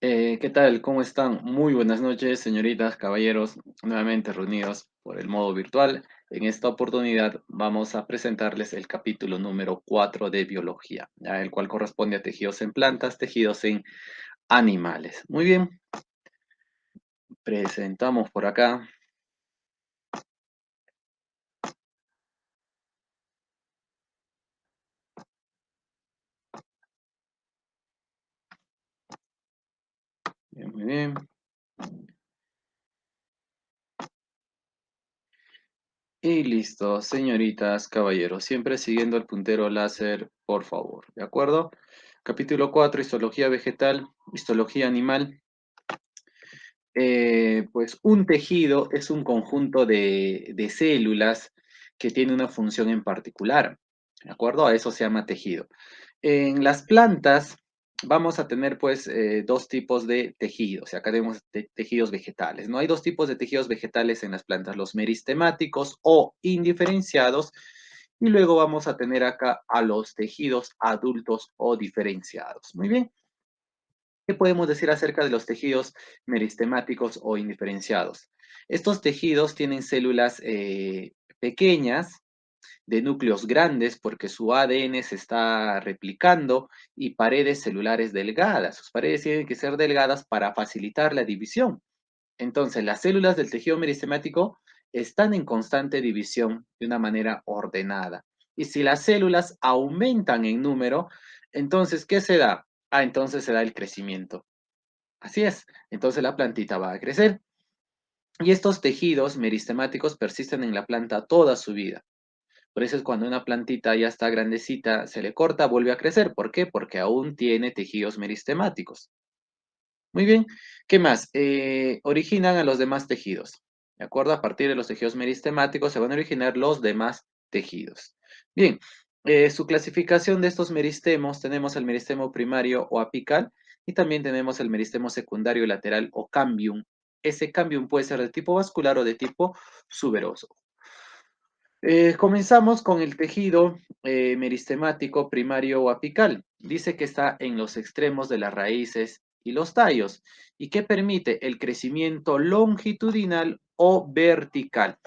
¿Qué tal? ¿Cómo están? Muy buenas noches, señoritas, caballeros, nuevamente reunidos por el modo virtual. En esta oportunidad vamos a presentarles el capítulo número 4 de biología, ya, el cual corresponde a tejidos en plantas, tejidos en animales. Muy bien, presentamos por acá. Bien, muy bien. Y listo, señoritas, caballeros, siempre siguiendo el puntero láser, por favor, ¿de acuerdo? Capítulo 4, histología vegetal, histología animal. Pues un tejido es un conjunto de células que tiene una función en particular, ¿de acuerdo? A eso se llama tejido. En las plantas vamos a tener pues dos tipos de tejidos, y acá tenemos tejidos vegetales, ¿no? Hay dos tipos de tejidos vegetales en las plantas, los meristemáticos o indiferenciados, y luego vamos a tener acá a los tejidos adultos o diferenciados. Muy bien. ¿Qué podemos decir acerca de los tejidos meristemáticos o indiferenciados? Estos tejidos tienen células pequeñas de núcleos grandes porque su ADN se está replicando y paredes celulares delgadas. Sus paredes tienen que ser delgadas para facilitar la división. Entonces, las células del tejido meristemático están en constante división de una manera ordenada. Y si las células aumentan en número, entonces, ¿qué se da? Entonces se da el crecimiento. Así es. Entonces la plantita va a crecer. Y estos tejidos meristemáticos persisten en la planta toda su vida. Por eso es cuando una plantita ya está grandecita, se le corta, vuelve a crecer. ¿Por qué? Porque aún tiene tejidos meristemáticos. Muy bien. ¿Qué más? Originan a los demás tejidos. ¿De acuerdo? A partir de los tejidos meristemáticos se van a originar los demás tejidos. Bien. Su clasificación de estos meristemos, tenemos el meristemo primario o apical y también tenemos el meristemo secundario lateral o cambium. Ese cambium puede ser de tipo vascular o de tipo suberoso. Comenzamos con el tejido meristemático primario o apical. Dice que está en los extremos de las raíces y los tallos y que permite el crecimiento longitudinal o vertical.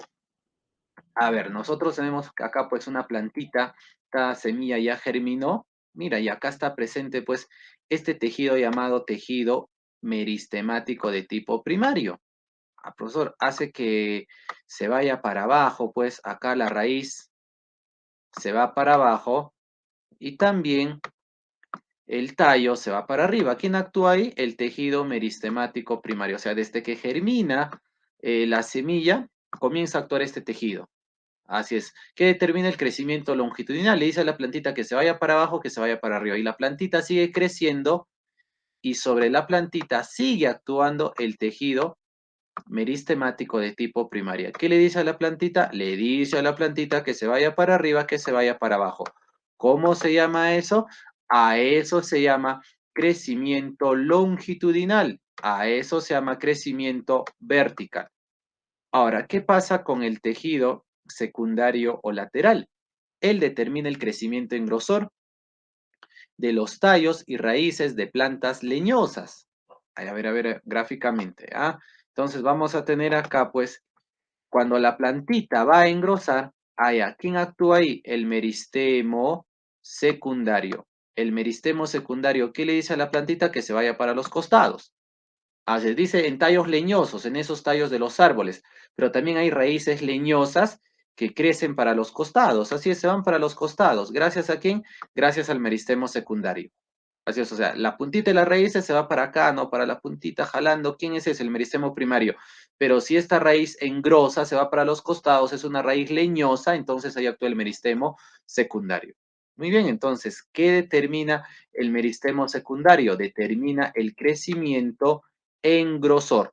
A ver, nosotros tenemos acá pues una plantita, esta semilla ya germinó. Mira, y acá está presente pues este tejido llamado tejido meristemático de tipo primario. Profesor, hace que se vaya para abajo, pues acá la raíz se va para abajo y también el tallo se va para arriba. ¿Quién actúa ahí? El tejido meristemático primario. O sea, desde que germina la semilla, comienza a actuar este tejido. Así es. ¿Qué determina el crecimiento longitudinal? Le dice a la plantita que se vaya para abajo, que se vaya para arriba. Y la plantita sigue creciendo y sobre la plantita sigue actuando el tejido meristemático de tipo primaria. ¿Qué le dice a la plantita? Le dice a la plantita que se vaya para arriba, que se vaya para abajo. ¿Cómo se llama eso? A eso se llama crecimiento longitudinal. A eso se llama crecimiento vertical. Ahora, ¿qué pasa con el tejido secundario o lateral? Él determina el crecimiento en grosor de los tallos y raíces de plantas leñosas. A ver, gráficamente. Entonces vamos a tener acá, pues, cuando la plantita va a engrosar, ¿quién actúa ahí? El meristemo secundario. El meristemo secundario, ¿qué le dice a la plantita? Que se vaya para los costados. Se dice en tallos leñosos, en esos tallos de los árboles, pero también hay raíces leñosas que crecen para los costados. Así es, se van para los costados. ¿Gracias a quién? Gracias al meristemo secundario. Así es, o sea, la puntita de las raíces se va para acá, ¿no? Para la puntita jalando. ¿Quién es ese? El meristemo primario. Pero si esta raíz engrosa, se va para los costados, es una raíz leñosa, entonces ahí actúa el meristemo secundario. Muy bien, entonces, ¿qué determina el meristemo secundario? Determina el crecimiento en grosor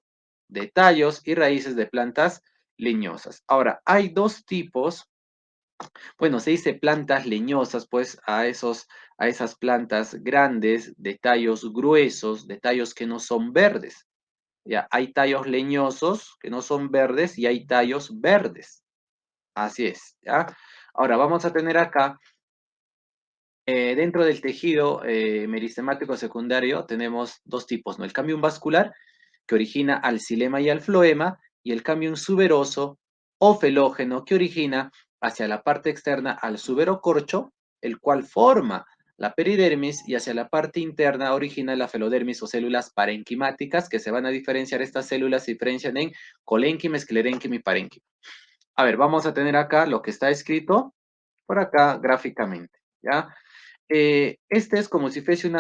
de tallos y raíces de plantas leñosas. Ahora, hay dos tipos, bueno, se dice plantas leñosas, pues a esas plantas grandes, de tallos gruesos, de tallos que no son verdes. Ya, hay tallos leñosos que no son verdes y hay tallos verdes. Así es, ¿ya? Ahora vamos a tener acá Dentro del tejido meristemático secundario tenemos dos tipos, ¿no? El cambium vascular, que origina al xilema y al floema, y el cambium suberoso o felógeno, que origina hacia la parte externa al suberocorcho, el cual forma la peridermis, y hacia la parte interna origina la felodermis o células parenquimáticas, que se van a diferenciar. Estas células se diferencian en colénquima, esclerénquima y parénquima. A ver, vamos a tener acá lo que está escrito por acá gráficamente, ¿ya? Este es como si fuese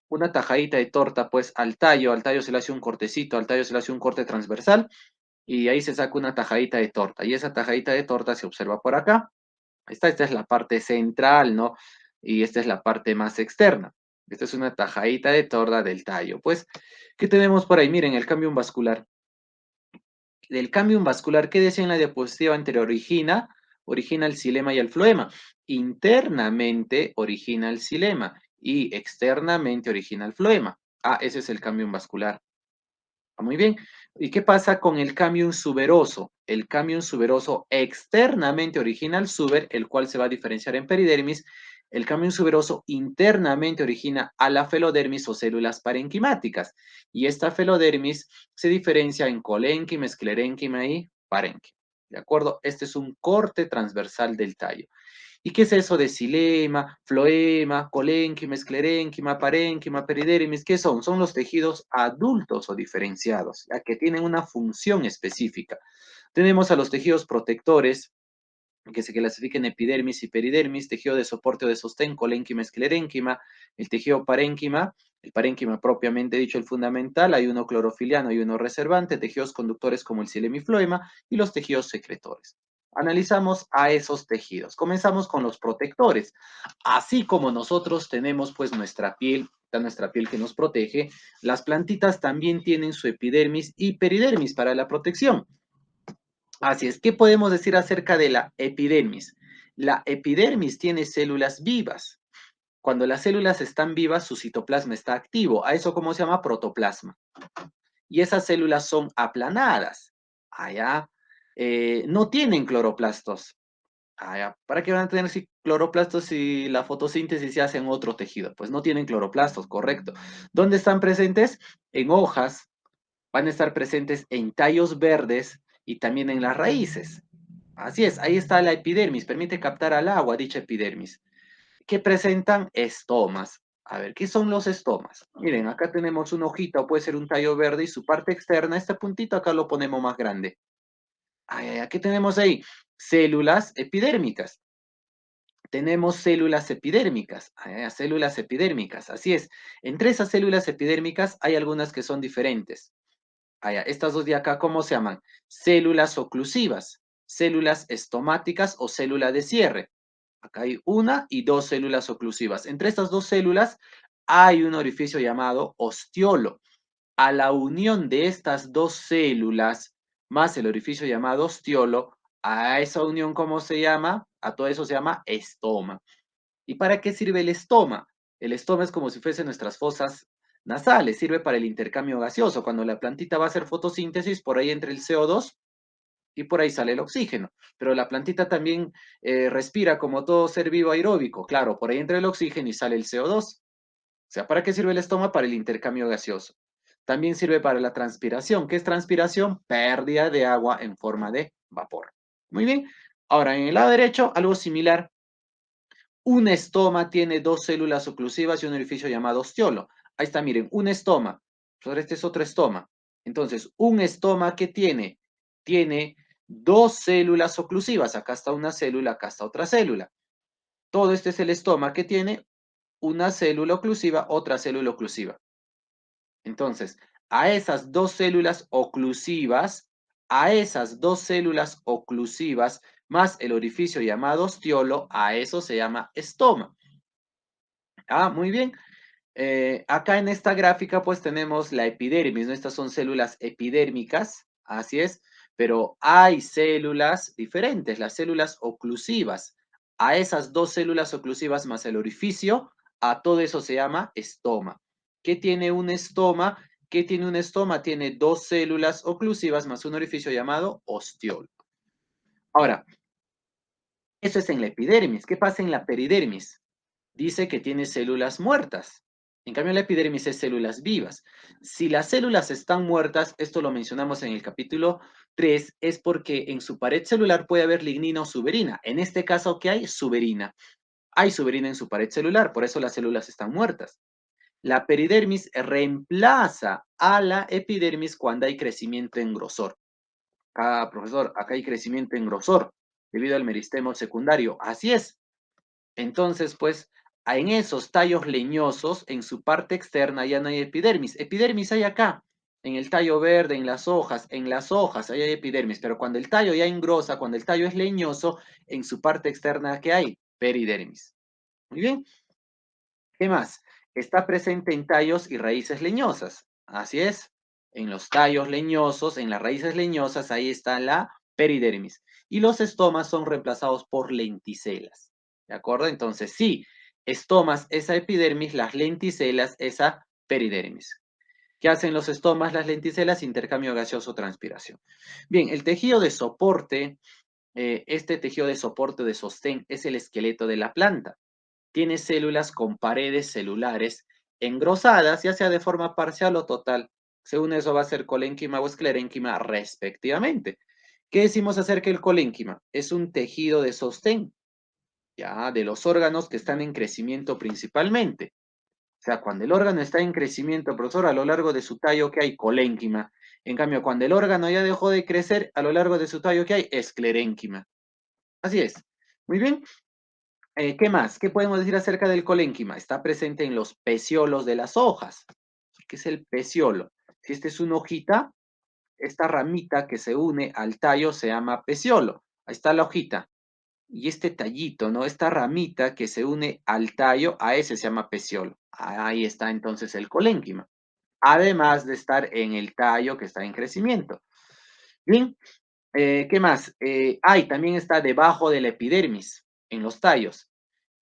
una tajadita de torta, pues al tallo se le hace un cortecito, al tallo se le hace un corte transversal, y ahí se saca una tajadita de torta, y esa tajadita de torta se observa por acá. Esta es la parte central, ¿no? Y esta es la parte más externa. Esta es una tajadita de torta del tallo. Pues, ¿qué tenemos por ahí? Miren, el cambium vascular. Del cambium vascular, ¿qué decía en la diapositiva anterior? Origina el xilema y el floema. Internamente origina el xilema y externamente origina el floema. Ah, ese es el cambium vascular. Muy bien. ¿Y qué pasa con el cambium suberoso? El cambium suberoso externamente origina el suber, el cual se va a diferenciar en peridermis. El cambium suberoso internamente origina a la felodermis o células parenquimáticas. Y esta felodermis se diferencia en colénquima, esclerénquima y parénquima. ¿De acuerdo? Este es un corte transversal del tallo. ¿Y qué es eso de xilema, floema, colénquima, esclerénquima, parénquima, peridermis? ¿Qué son? Son los tejidos adultos o diferenciados, ya que tienen una función específica. Tenemos a los tejidos protectores, que se clasifican en epidermis y peridermis, tejido de soporte o de sostén, colénquima, esclerénquima, el tejido parénquima, el parénquima propiamente dicho, el fundamental, hay uno clorofiliano y uno reservante, tejidos conductores como el xilema y floema, y los tejidos secretores. Analizamos a esos tejidos. Comenzamos con los protectores. Así como nosotros tenemos pues nuestra piel que nos protege, las plantitas también tienen su epidermis y peridermis para la protección. Así es, ¿qué podemos decir acerca de la epidermis? La epidermis tiene células vivas. Cuando las células están vivas, su citoplasma está activo. A eso, ¿cómo se llama? Protoplasma. Y esas células son aplanadas. Allá no tienen cloroplastos. Allá, ¿para qué van a tener cloroplastos si la fotosíntesis se hace en otro tejido? Pues no tienen cloroplastos, correcto. ¿Dónde están presentes? En hojas, van a estar presentes en tallos verdes y también en las raíces. Así es, ahí está la epidermis, permite captar al agua dicha epidermis, que presentan estomas. A ver, ¿qué son los estomas? Miren, acá tenemos una hojita o puede ser un tallo verde y su parte externa, este puntito acá lo ponemos más grande. ¿Qué tenemos ahí? Células epidérmicas. Tenemos células epidérmicas, células epidérmicas, así es. Entre esas células epidérmicas hay algunas que son diferentes. Estas dos de acá, ¿cómo se llaman? Células oclusivas, células estomáticas o célula de cierre. Acá hay una y dos células oclusivas. Entre estas dos células hay un orificio llamado ostiolo. A la unión de estas dos células más el orificio llamado ostiolo, a esa unión, ¿cómo se llama? A todo eso se llama estoma. ¿Y para qué sirve el estoma? El estoma es como si fuesen nuestras fosas nasales, sirve para el intercambio gaseoso. Cuando la plantita va a hacer fotosíntesis, por ahí entra el CO2 y por ahí sale el oxígeno. Pero la plantita también respira como todo ser vivo aeróbico. Claro, por ahí entra el oxígeno y sale el CO2. O sea, ¿para qué sirve el estoma? Para el intercambio gaseoso. También sirve para la transpiración. ¿Qué es transpiración? Pérdida de agua en forma de vapor. Muy bien. Ahora, en el lado derecho, algo similar. Un estoma tiene dos células oclusivas y un orificio llamado ostiolo. Ahí está, miren, un estoma. Sobre este es otro estoma. Entonces, un estoma, ¿qué tiene? Tiene dos células oclusivas. Acá está una célula, acá está otra célula. Todo este es el estoma que tiene una célula oclusiva, otra célula oclusiva. Entonces, a esas dos células oclusivas más el orificio llamado ostiolo, a eso se llama estoma. Muy bien. Acá en esta gráfica pues tenemos la epidermis, ¿no? Estas son células epidérmicas, así es, pero hay células diferentes, las células oclusivas. A esas dos células oclusivas más el orificio, a todo eso se llama estoma. ¿Qué tiene un estoma? ¿Qué tiene un estoma? Tiene dos células oclusivas más un orificio llamado ostiolo. Ahora, eso es en la epidermis. ¿Qué pasa en la peridermis? dice que tiene células muertas. En cambio, la epidermis es células vivas. Si las células están muertas, esto lo mencionamos en el capítulo 3, es porque en su pared celular puede haber lignina o suberina. En este caso, ¿qué hay? Suberina. Hay suberina en su pared celular, por eso las células están muertas. La peridermis reemplaza a la epidermis cuando hay crecimiento en grosor. Ah, profesor, acá hay crecimiento en grosor debido al meristemo secundario. Así es. Entonces, pues, en esos tallos leñosos, en su parte externa ya no hay epidermis. Epidermis hay acá, en el tallo verde, en las hojas, ahí hay epidermis. Pero cuando el tallo ya engrosa, cuando el tallo es leñoso, en su parte externa, ¿qué hay? Peridermis. Muy bien. ¿Qué más? Está presente en tallos y raíces leñosas. Así es. En los tallos leñosos, en las raíces leñosas, ahí está la peridermis. Y los estomas son reemplazados por lenticelas. ¿De acuerdo? Entonces, sí, estomas, esa epidermis, las lenticelas, esa peridermis. ¿Qué hacen los estomas, las lenticelas? Intercambio gaseoso, transpiración. Bien, el tejido de soporte, este tejido de soporte de sostén es el esqueleto de la planta. Tiene células con paredes celulares engrosadas, ya sea de forma parcial o total. Según eso va a ser colénquima o esclerénquima respectivamente. ¿Qué decimos acerca del colénquima? Es un tejido de sostén, ya, de los órganos que están en crecimiento principalmente. O sea, cuando el órgano está en crecimiento, profesor, a lo largo de su tallo, ¿qué hay? Colénquima. En cambio, cuando el órgano ya dejó de crecer, a lo largo de su tallo, ¿qué hay? Esclerénquima. Así es. Muy bien. ¿Qué más? ¿Qué podemos decir acerca del colénquima? Está presente en los peciolos de las hojas. ¿Qué es el peciolo? Si esta es una hojita, esta ramita que se une al tallo se llama peciolo. Ahí está la hojita. Y este tallito, ¿no? Esta ramita que se une al tallo, a ese se llama peciolo. Ahí está entonces el colénquima. Además de estar en el tallo que está en crecimiento. Bien, ¿qué más? También está debajo de la epidermis, en los tallos.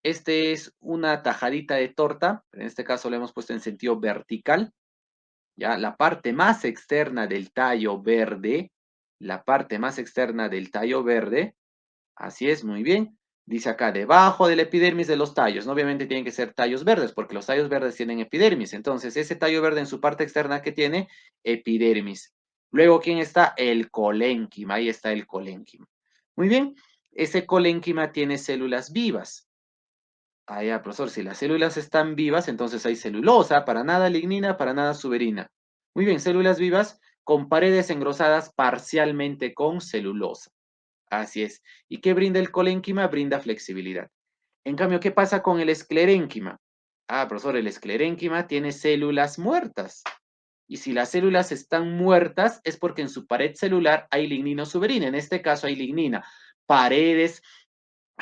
Este es una tajadita de torta, en este caso lo hemos puesto en sentido vertical, ya la parte más externa del tallo verde, la parte más externa del tallo verde, así es, muy bien. Dice acá, debajo del epidermis de los tallos, ¿no? Obviamente tienen que ser tallos verdes, porque los tallos verdes tienen epidermis. Entonces, ese tallo verde en su parte externa que tiene, epidermis. Luego, ¿quién está? El colénquima, ahí está el colénquima. Muy bien, ese colénquima tiene células vivas. Ah, ya, profesor, si las células están vivas, entonces hay celulosa, para nada lignina, para nada suberina. Muy bien, células vivas con paredes engrosadas parcialmente con celulosa. Así es. ¿Y qué brinda el colénquima? Brinda flexibilidad. En cambio, ¿qué pasa con el esclerénquima? Ah, profesor, el esclerénquima tiene células muertas. Y si las células están muertas, es porque en su pared celular hay lignina o suberina. En este caso hay lignina. Paredes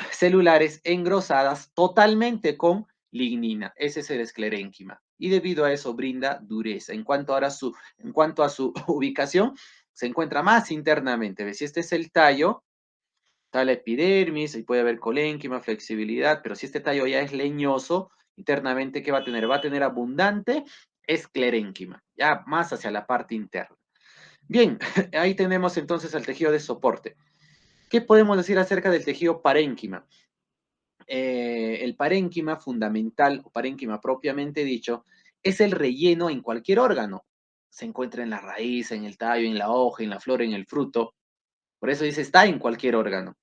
celulares engrosadas totalmente con lignina. Ese es el esclerénquima. Y debido a eso brinda dureza. En cuanto a su ubicación, se encuentra más internamente. ¿Ves? Si este es el tallo, está la epidermis, y puede haber colénquima, flexibilidad, pero si este tallo ya es leñoso, internamente, ¿qué va a tener? Va a tener abundante esclerénquima, ya más hacia la parte interna. Bien, ahí tenemos entonces el tejido de soporte. ¿Qué podemos decir acerca del tejido parénquima? El parénquima fundamental, o parénquima propiamente dicho, es el relleno en cualquier órgano. Se encuentra en la raíz, en el tallo, en la hoja, en la flor, en el fruto. Por eso dice, está en cualquier órgano.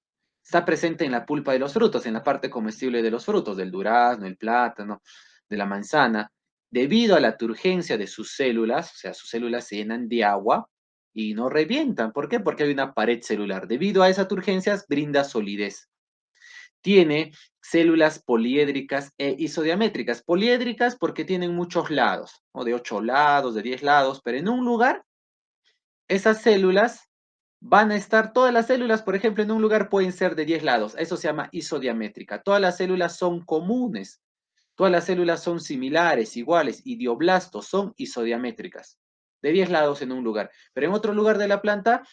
Está presente en la pulpa de los frutos, en la parte comestible de los frutos, del durazno, el plátano, de la manzana. Debido a la turgencia de sus células, o sea, sus células se llenan de agua y no revientan. ¿Por qué? Porque hay una pared celular. Debido a esa turgencia, brinda solidez. Tiene células poliédricas e isodiamétricas. Poliédricas porque tienen muchos lados, o de 8 lados, de 10 lados, pero en un lugar, esas células van a estar, todas las células, por ejemplo, en un lugar pueden ser de 10 lados. Eso se llama isodiamétrica. Todas las células son comunes. Todas las células son similares, iguales. Idioblastos son isodiamétricas. De 10 lados en un lugar. Pero en otro lugar de la planta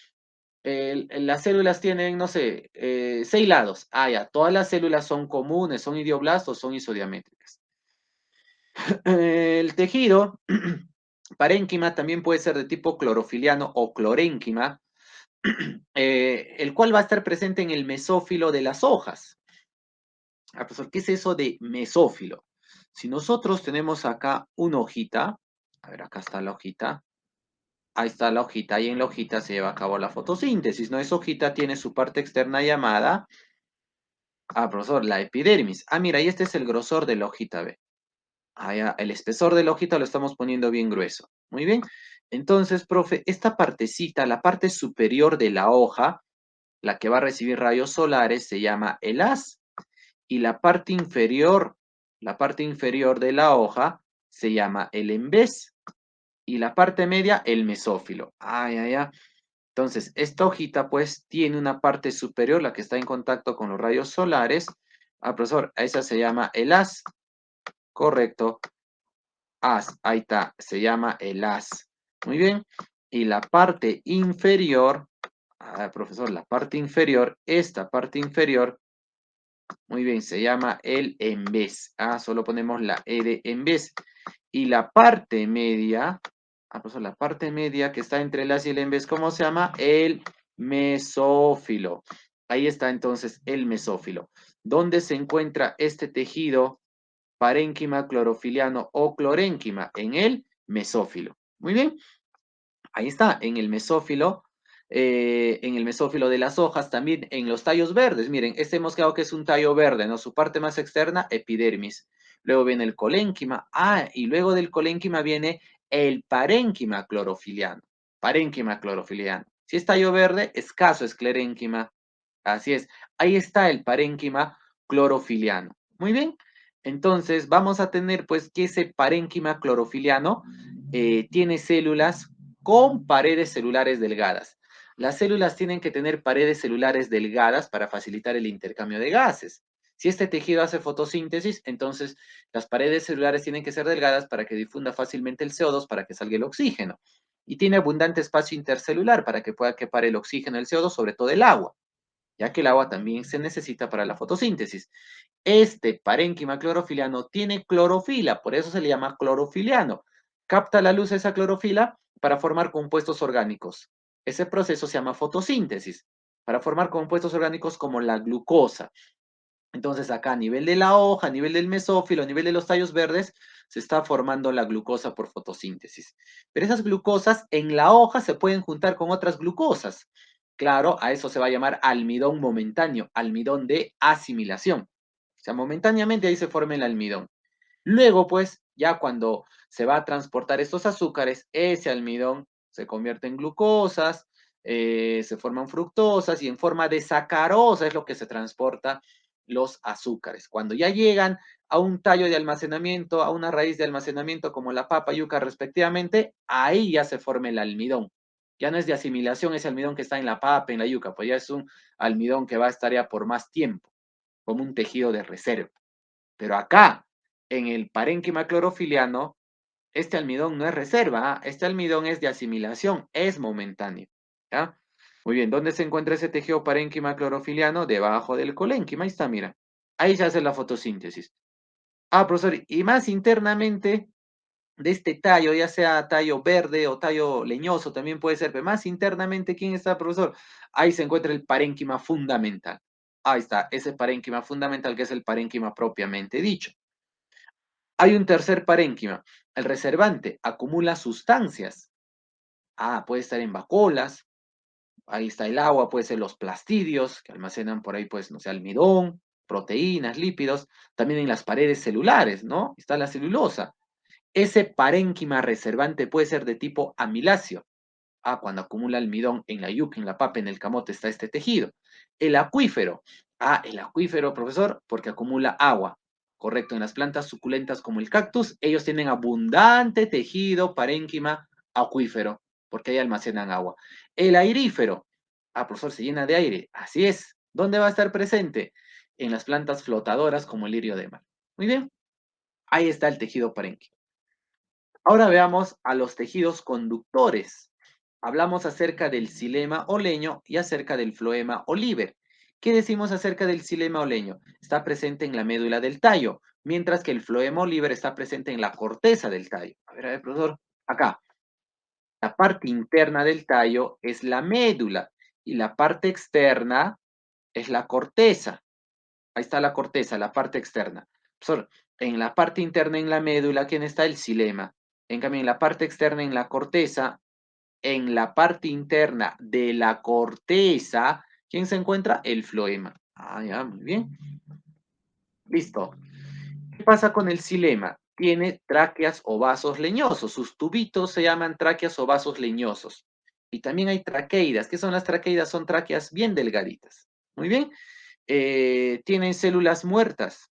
las células tienen, no sé, 6 lados. Ah, ya, todas las células son comunes, son idioblastos, son isodiamétricas. El tejido parénquima también puede ser de tipo clorofiliano o clorénquima, el cual va a estar presente en el mesófilo de las hojas. Ah, profesor, ¿qué es eso de mesófilo? Si nosotros tenemos acá una hojita, a ver, acá está la hojita, ahí está la hojita, y en la hojita se lleva a cabo la fotosíntesis, ¿no? Esa hojita tiene su parte externa llamada, profesor, la epidermis. Ah, mira, y este es el grosor de la hojita, ¿ve? Ah, ya, el espesor de la hojita lo estamos poniendo bien grueso. Muy bien. Entonces, profe, esta partecita, la parte superior de la hoja, la que va a recibir rayos solares, se llama el haz. Y la parte inferior de la hoja se llama el embés. Y la parte media, el mesófilo. Ay, ay, ay. Entonces, esta hojita, pues, tiene una parte superior, la que está en contacto con los rayos solares. Ah, profesor, a esa se llama el haz. Correcto. Haz, ahí está, se llama el haz. Muy bien. Y la parte inferior, profesor, la parte inferior, esta parte inferior, muy bien, se llama el embés. Solo ponemos la E de embés. Y la parte media, profesor, la parte media que está entre el haz y el embés, ¿cómo se llama? El mesófilo. Ahí está entonces el mesófilo. ¿Dónde se encuentra este tejido parénquima clorofiliano o clorénquima? En el mesófilo. Muy bien, ahí está, en el mesófilo de las hojas, también en los tallos verdes. Miren, este hemos quedado que es un tallo verde, ¿no? Su parte más externa, epidermis. Luego viene el colénquima. Y luego del colénquima viene el parénquima clorofiliano. Parénquima clorofiliano. Si es tallo verde, escaso es clerénquima. Así es. Ahí está el parénquima clorofiliano. Muy bien. Entonces, vamos a tener pues que ese parénquima clorofiliano tiene células con paredes celulares delgadas. Las células tienen que tener paredes celulares delgadas para facilitar el intercambio de gases. Si este tejido hace fotosíntesis, entonces las paredes celulares tienen que ser delgadas para que difunda fácilmente el CO2 para que salga el oxígeno. Y tiene abundante espacio intercelular para que pueda quepar el oxígeno y el CO2, sobre todo el agua, ya que el agua también se necesita para la fotosíntesis. Este parénquima clorofiliano tiene clorofila, por eso se le llama clorofiliano. Capta la luz esa clorofila para formar compuestos orgánicos. Ese proceso se llama fotosíntesis, para formar compuestos orgánicos como la glucosa. Entonces acá a nivel de la hoja, a nivel del mesófilo, a nivel de los tallos verdes, se está formando la glucosa por fotosíntesis. Pero esas glucosas en la hoja se pueden juntar con otras glucosas. Claro, a eso se va a llamar almidón momentáneo, almidón de asimilación. O sea, momentáneamente ahí se forma el almidón. Luego, pues, ya cuando se va a transportar estos azúcares, ese almidón se convierte en glucosas, se forman fructosas y en forma de sacarosa es lo que se transporta los azúcares. Cuando ya llegan a un tallo de almacenamiento, a una raíz de almacenamiento como la papa, yuca respectivamente, ahí ya se forma el almidón. Ya no es de asimilación ese almidón que está en la papa, en la yuca, pues ya es un almidón que va a estar ya por más tiempo, como un tejido de reserva. Pero acá, en el parénquima clorofiliano, este almidón no es reserva, este almidón es de asimilación, es momentáneo. ¿Ya? Muy bien, ¿dónde se encuentra ese tejido parénquima clorofiliano? Debajo del colénquima, ahí está, mira. Ahí se hace la fotosíntesis. Profesor, y más internamente de este tallo, ya sea tallo verde o tallo leñoso, también puede ser, pero más internamente, ¿quién está, profesor? Ahí se encuentra el parénquima fundamental. Ahí está, ese parénquima fundamental que es el parénquima propiamente dicho. Hay un tercer parénquima. El reservante acumula sustancias. Puede estar en vacuolas, ahí está el agua, puede ser los plastidios, que almacenan por ahí, pues, no sé, almidón, proteínas, lípidos, también en las paredes celulares, ¿no? Está la celulosa. Ese parénquima reservante puede ser de tipo amiláceo. Cuando acumula almidón en la yuca, en la papa, en el camote está este tejido. El acuífero. El acuífero, profesor, porque acumula agua. Correcto, en las plantas suculentas como el cactus, ellos tienen abundante tejido parénquima acuífero, porque ahí almacenan agua. El airífero. Profesor, se llena de aire. Así es. ¿Dónde va a estar presente? En las plantas flotadoras como el lirio de mar. Muy bien, ahí está el tejido parénquimo. Ahora veamos a los tejidos conductores. Hablamos acerca del xilema o leño y acerca del floema o liber. ¿Qué decimos acerca del xilema o leño? Está presente en la médula del tallo, mientras que el floema o liber está presente en la corteza del tallo. A ver, profesor, acá. La parte interna del tallo es la médula y la parte externa es la corteza. Ahí está la corteza, la parte externa. Profesor, en la parte interna, en la médula, ¿quién está? El xilema. En cambio, en la parte externa, en la corteza, en la parte interna de la corteza, ¿quién se encuentra? El floema. Ah, ya, muy bien. Listo. ¿Qué pasa con el xilema? Tiene tráqueas o vasos leñosos. Sus tubitos se llaman tráqueas o vasos leñosos. Y también hay traqueidas. ¿Qué son las traqueidas? Son tráqueas bien delgaditas. Muy bien. Tienen células muertas.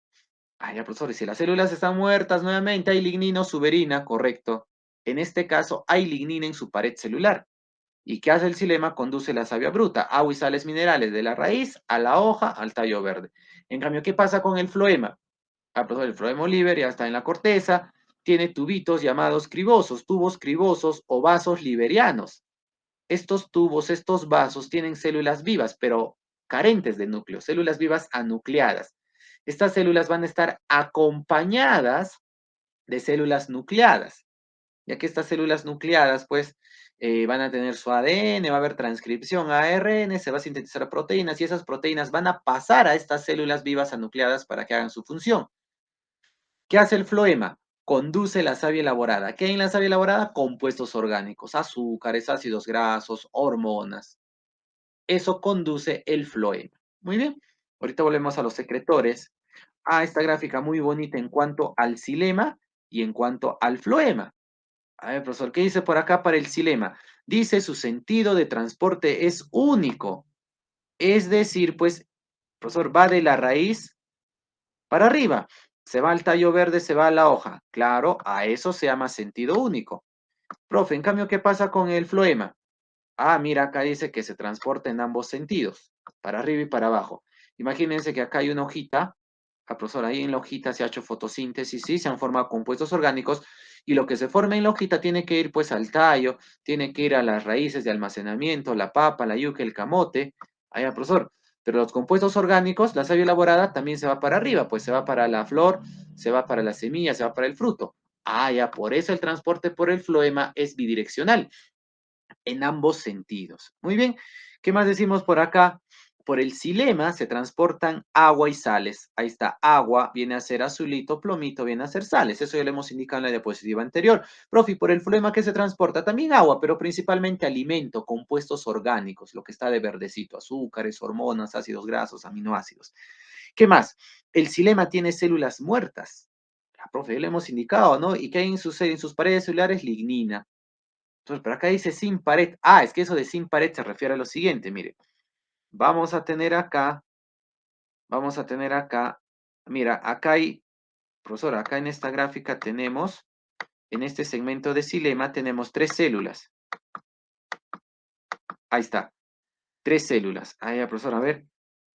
Ah, ya, profesor, y si las células están muertas nuevamente, hay lignina o suberina, correcto. En este caso, hay lignina en su pared celular. ¿Y qué hace el xilema? Conduce la savia bruta, agua y sales minerales de la raíz a la hoja, al tallo verde. En cambio, ¿qué pasa con el floema? Ah, profesor, el floema oliver ya está en la corteza, tiene tubitos llamados cribosos, tubos cribosos o vasos liberianos. Estos tubos, estos vasos tienen células vivas, pero carentes de núcleo, células vivas anucleadas. Estas células van a estar acompañadas de células nucleadas, ya que estas células nucleadas, pues, van a tener su ADN, va a haber transcripción a ARN, se va a sintetizar proteínas y esas proteínas van a pasar a estas células vivas anucleadas para que hagan su función. ¿Qué hace el floema? Conduce la savia elaborada. ¿Qué hay en la savia elaborada? Compuestos orgánicos, azúcares, ácidos grasos, hormonas. Eso conduce el floema. Muy bien. Ahorita volvemos a los secretores. A esta gráfica muy bonita en cuanto al xilema y en cuanto al floema. A ver, profesor, ¿qué dice por acá para el xilema? Dice su sentido de transporte es único. Es decir, pues, profesor, va de la raíz para arriba. Se va al tallo verde, se va a la hoja. Claro, a eso se llama sentido único. Profe, en cambio, ¿qué pasa con el floema? Ah, mira, acá dice que se transporta en ambos sentidos, para arriba y para abajo. Imagínense que acá hay una hojita, profesor, ahí en la hojita se ha hecho fotosíntesis, sí, se han formado compuestos orgánicos, y lo que se forma en la hojita tiene que ir pues al tallo, tiene que ir a las raíces de almacenamiento, la papa, la yuca, el camote, ahí, profesor. Pero los compuestos orgánicos, la savia elaborada también se va para arriba, pues se va para la flor, se va para la semilla, se va para el fruto. Ah, ya, por eso el transporte por el floema es bidireccional en ambos sentidos. Muy bien, ¿qué más decimos por acá? Por el xilema se transportan agua y sales. Ahí está, agua viene a ser azulito, plomito viene a ser sales. Eso ya lo hemos indicado en la diapositiva anterior. Profi, por el floema que se transporta también agua, pero principalmente alimento, compuestos orgánicos, lo que está de verdecito, azúcares, hormonas, ácidos grasos, aminoácidos. ¿Qué más? El xilema tiene células muertas. Profe, ya lo hemos indicado, ¿no? ¿Y qué hay en sus paredes celulares? Lignina. Entonces, pero acá dice sin pared. Ah, es que eso de sin pared se refiere a lo siguiente, mire. Vamos a tener acá, vamos a tener acá, mira, acá hay, profesor, acá en esta gráfica tenemos, en este segmento de xilema tenemos tres células. Ahí está, tres células. Ahí, profesor, a ver,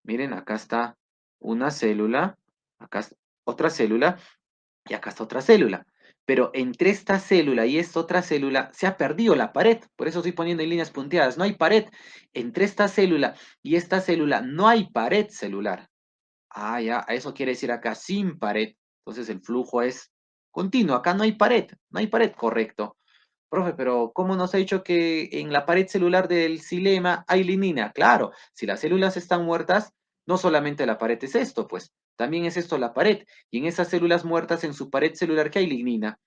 miren, acá está una célula, acá está otra célula, y acá está otra célula. Pero entre esta célula y esta otra célula se ha perdido la pared. Por eso estoy poniendo en líneas punteadas. No hay pared. Entre esta célula y esta célula no hay pared celular. Ah, ya, eso quiere decir acá sin pared. Entonces el flujo es continuo. Acá no hay pared. No hay pared, correcto. Profe, pero ¿cómo nos ha dicho que en la pared celular del xilema hay lignina? Claro, si las células están muertas, no solamente la pared es esto, pues también es esto la pared. Y en esas células muertas, en su pared celular, ¿qué hay? Lignina.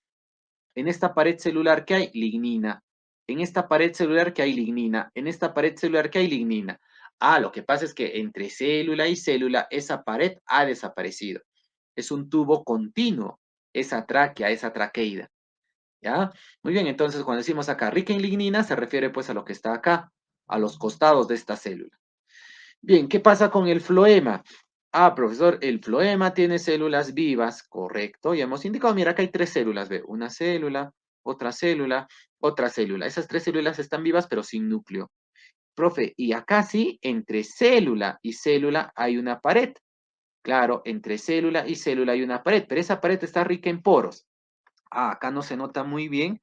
En esta pared celular, ¿qué hay? Lignina. En esta pared celular, ¿qué hay? Lignina. En esta pared celular, ¿qué hay? Lignina. Ah, lo que pasa es que entre célula y célula, esa pared ha desaparecido. Es un tubo continuo, esa tráquea, esa traqueida. ¿Ya? Muy bien, entonces cuando decimos acá rica en lignina, se refiere pues a lo que está acá, a los costados de esta célula. Bien, ¿qué pasa con el floema? Ah, profesor, el floema tiene células vivas, correcto. Ya hemos indicado, mira, acá hay tres células, ve, una célula, otra célula, otra célula. Esas tres células están vivas, pero sin núcleo. Profe, y acá sí, entre célula y célula hay una pared. Claro, entre célula y célula hay una pared, pero esa pared está rica en poros. Ah, acá no se nota muy bien.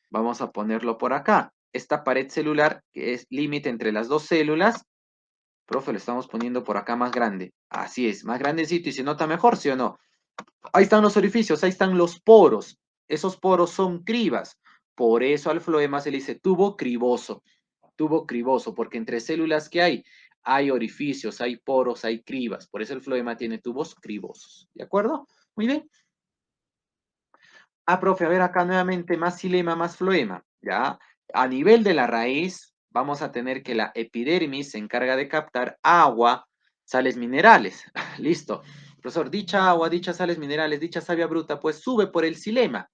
Vamos a ponerlo por acá. Esta pared celular, que es límite entre las dos células, profe, lo estamos poniendo por acá más grande. Así es, más grandecito y se nota mejor, ¿sí o no? Ahí están los orificios, ahí están los poros. Esos poros son cribas. Por eso al floema se le dice tubo criboso, porque entre células que hay hay orificios, hay poros, hay cribas. Por eso el floema tiene tubos cribosos. ¿De acuerdo? Muy bien. Ah, profe, a ver acá nuevamente más xilema, más floema, ¿ya? A nivel de la raíz, vamos a tener que la epidermis se encarga de captar agua, sales minerales. Listo. Profesor, dicha agua, dichas sales minerales, dicha savia bruta, pues sube por el xilema.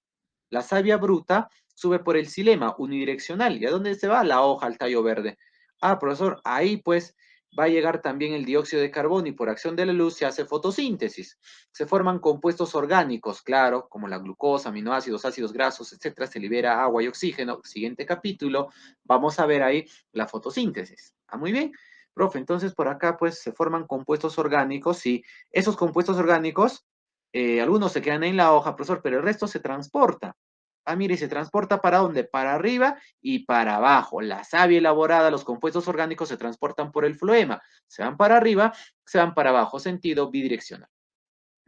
La savia bruta sube por el xilema unidireccional. ¿Y a dónde se va? La hoja, al tallo verde. Ah, profesor, ahí pues va a llegar también el dióxido de carbono y por acción de la luz se hace fotosíntesis. Se forman compuestos orgánicos, claro, como la glucosa, aminoácidos, ácidos grasos, etcétera. Se libera agua y oxígeno. Siguiente capítulo, vamos a ver ahí la fotosíntesis. Ah, muy bien. Profe, entonces por acá pues se forman compuestos orgánicos y esos compuestos orgánicos, algunos se quedan en la hoja, profesor, pero el resto se transporta. Ah, mire, se transporta ¿para dónde? Para arriba y para abajo. La savia elaborada, los compuestos orgánicos se transportan por el floema. Se van para arriba, se van para abajo, sentido bidireccional.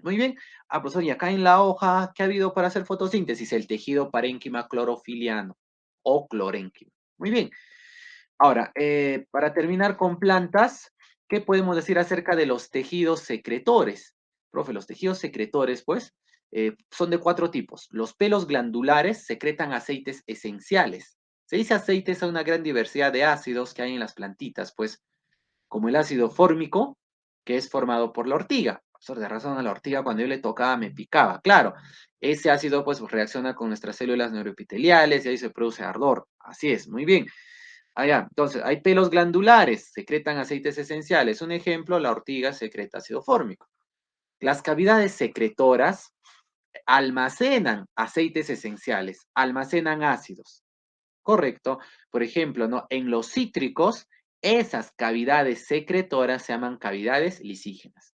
Muy bien. Ah, profesor, y acá en la hoja, ¿qué ha habido para hacer fotosíntesis? El tejido parénquima clorofiliano o clorénquima. Muy bien. Ahora, para terminar con plantas, ¿qué podemos decir acerca de los tejidos secretores? Profe, los tejidos secretores, pues, son de cuatro tipos. Los pelos glandulares secretan aceites esenciales. Se dice aceites a una gran diversidad de ácidos que hay en las plantitas, pues, como el ácido fórmico, que es formado por la ortiga. Por de razón a la ortiga, cuando yo le tocaba, me picaba. Claro, ese ácido, pues, reacciona con nuestras células neuroepiteliales y ahí se produce ardor. Así es, muy bien. Allá, entonces, hay pelos glandulares, secretan aceites esenciales. Un ejemplo, la ortiga secreta ácido fórmico. Las cavidades secretoras almacenan aceites esenciales, almacenan ácidos. Correcto. Por ejemplo, ¿no? En los cítricos, esas cavidades secretoras se llaman cavidades lisígenas.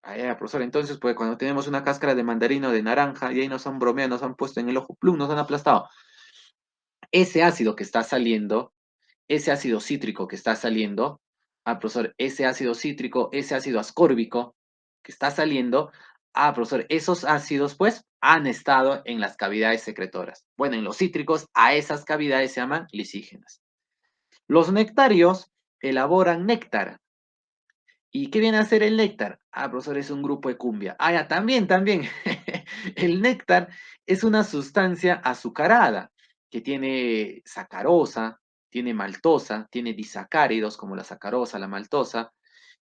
Allá, profesor, entonces, pues cuando tenemos una cáscara de mandarino o de naranja y ahí nos han bromeado, nos han puesto en el ojo, plum, nos han aplastado. Ese ácido que está saliendo, ese ácido cítrico que está saliendo, profesor, ese ácido cítrico, ese ácido ascórbico que está saliendo, profesor, esos ácidos pues han estado en las cavidades secretoras. Bueno, en los cítricos a esas cavidades se llaman lisígenas. Los nectarios elaboran néctar. ¿Y qué viene a ser el néctar? Profesor, es un grupo de cumbia. Ya, también. El néctar es una sustancia azucarada que tiene sacarosa, tiene maltosa, tiene disacáridos como la sacarosa, la maltosa.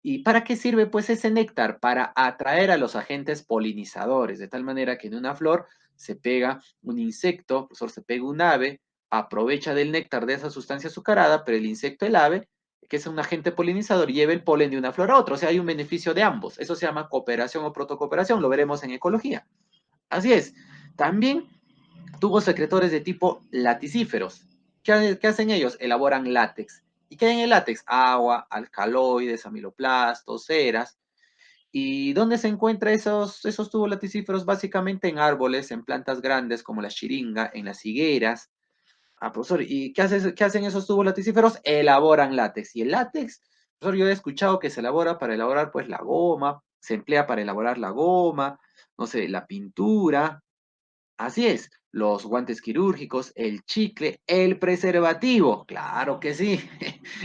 ¿Y para qué sirve pues ese néctar? Para atraer a los agentes polinizadores, de tal manera que en una flor se pega un insecto, profesor, se pega un ave, aprovecha del néctar de esa sustancia azucarada, pero el insecto, el ave, que es un agente polinizador, lleva el polen de una flor a otra. O sea, hay un beneficio de ambos. Eso se llama cooperación o protocooperación, lo veremos en ecología. Así es. También tubos secretores de tipo laticíferos. ¿Qué hacen ellos? Elaboran látex. ¿Y qué hay en el látex? Agua, alcaloides, amiloplastos, ceras. ¿Y dónde se encuentran esos tubos laticíferos? Básicamente en árboles, en plantas grandes como la chiringa, en las higueras. Profesor, ¿y qué hacen esos tubos laticíferos? Elaboran látex. Y el látex, profesor, yo he escuchado que se elabora para elaborar pues la goma, se emplea para elaborar la goma, no sé, la pintura. Así es, los guantes quirúrgicos, el chicle, el preservativo, claro que sí,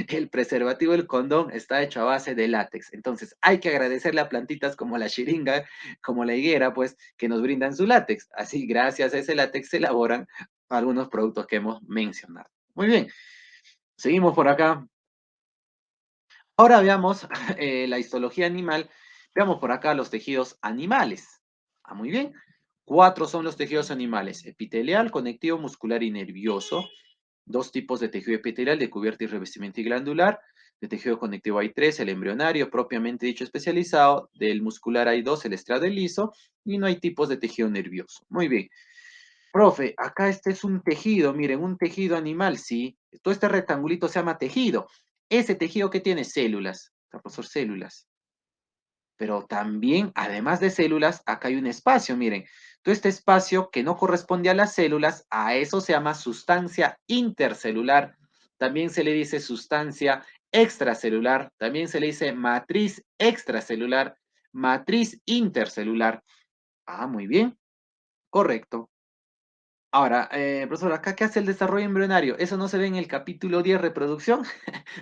el preservativo del condón está hecho a base de látex. Entonces hay que agradecerle a plantitas como la chiringa, como la higuera, pues, que nos brindan su látex. Así, gracias a ese látex se elaboran algunos productos que hemos mencionado. Muy bien, seguimos por acá. Ahora veamos la histología animal. Veamos por acá los tejidos animales. Muy bien. Cuatro son los tejidos animales: epitelial, conectivo, muscular y nervioso. Dos tipos de tejido epitelial, de cubierta y revestimiento y glandular. De tejido conectivo hay tres: el embrionario, propiamente dicho especializado. Del muscular hay dos: el estriado y liso. Y no hay tipos de tejido nervioso. Muy bien. Profe, acá este es un tejido, miren, un tejido animal, sí. Todo este rectangulito se llama tejido. Ese tejido que tiene células, profesor, células. Pero también, además de células, acá hay un espacio, miren. Todo este espacio que no corresponde a las células, a eso se llama sustancia intercelular. También se le dice sustancia extracelular. También se le dice matriz extracelular, matriz intercelular. Muy bien, correcto. Ahora, profesor, ¿acá qué hace el desarrollo embrionario? ¿Eso no se ve en el capítulo 10, reproducción?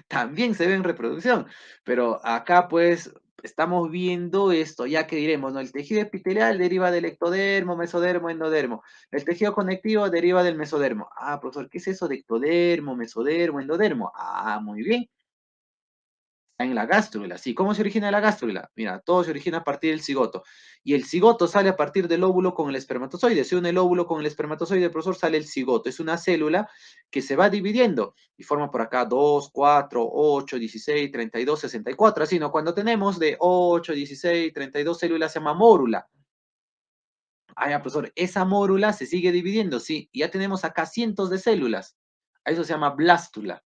También se ve en reproducción, pero acá pues estamos viendo esto, ya que diremos, ¿no? El tejido epitelial deriva del ectodermo, mesodermo, endodermo. El tejido conectivo deriva del mesodermo. Ah, profesor, ¿qué es eso de ectodermo, mesodermo, endodermo? Ah, muy bien. En la gástrula, sí. ¿Cómo se origina la gástrula? Mira, todo se origina a partir del cigoto. Y el cigoto sale a partir del óvulo con el espermatozoide. Se une el óvulo con el espermatozoide, profesor, sale el cigoto. Es una célula que se va dividiendo y forma por acá 2, 4, 8, 16, 32, 64. Así, ¿no? Cuando tenemos de 8, 16, 32 células se llama mórula. Ah, ya, profesor, esa mórula se sigue dividiendo, sí. Y ya tenemos acá cientos de células. A eso se llama blástula.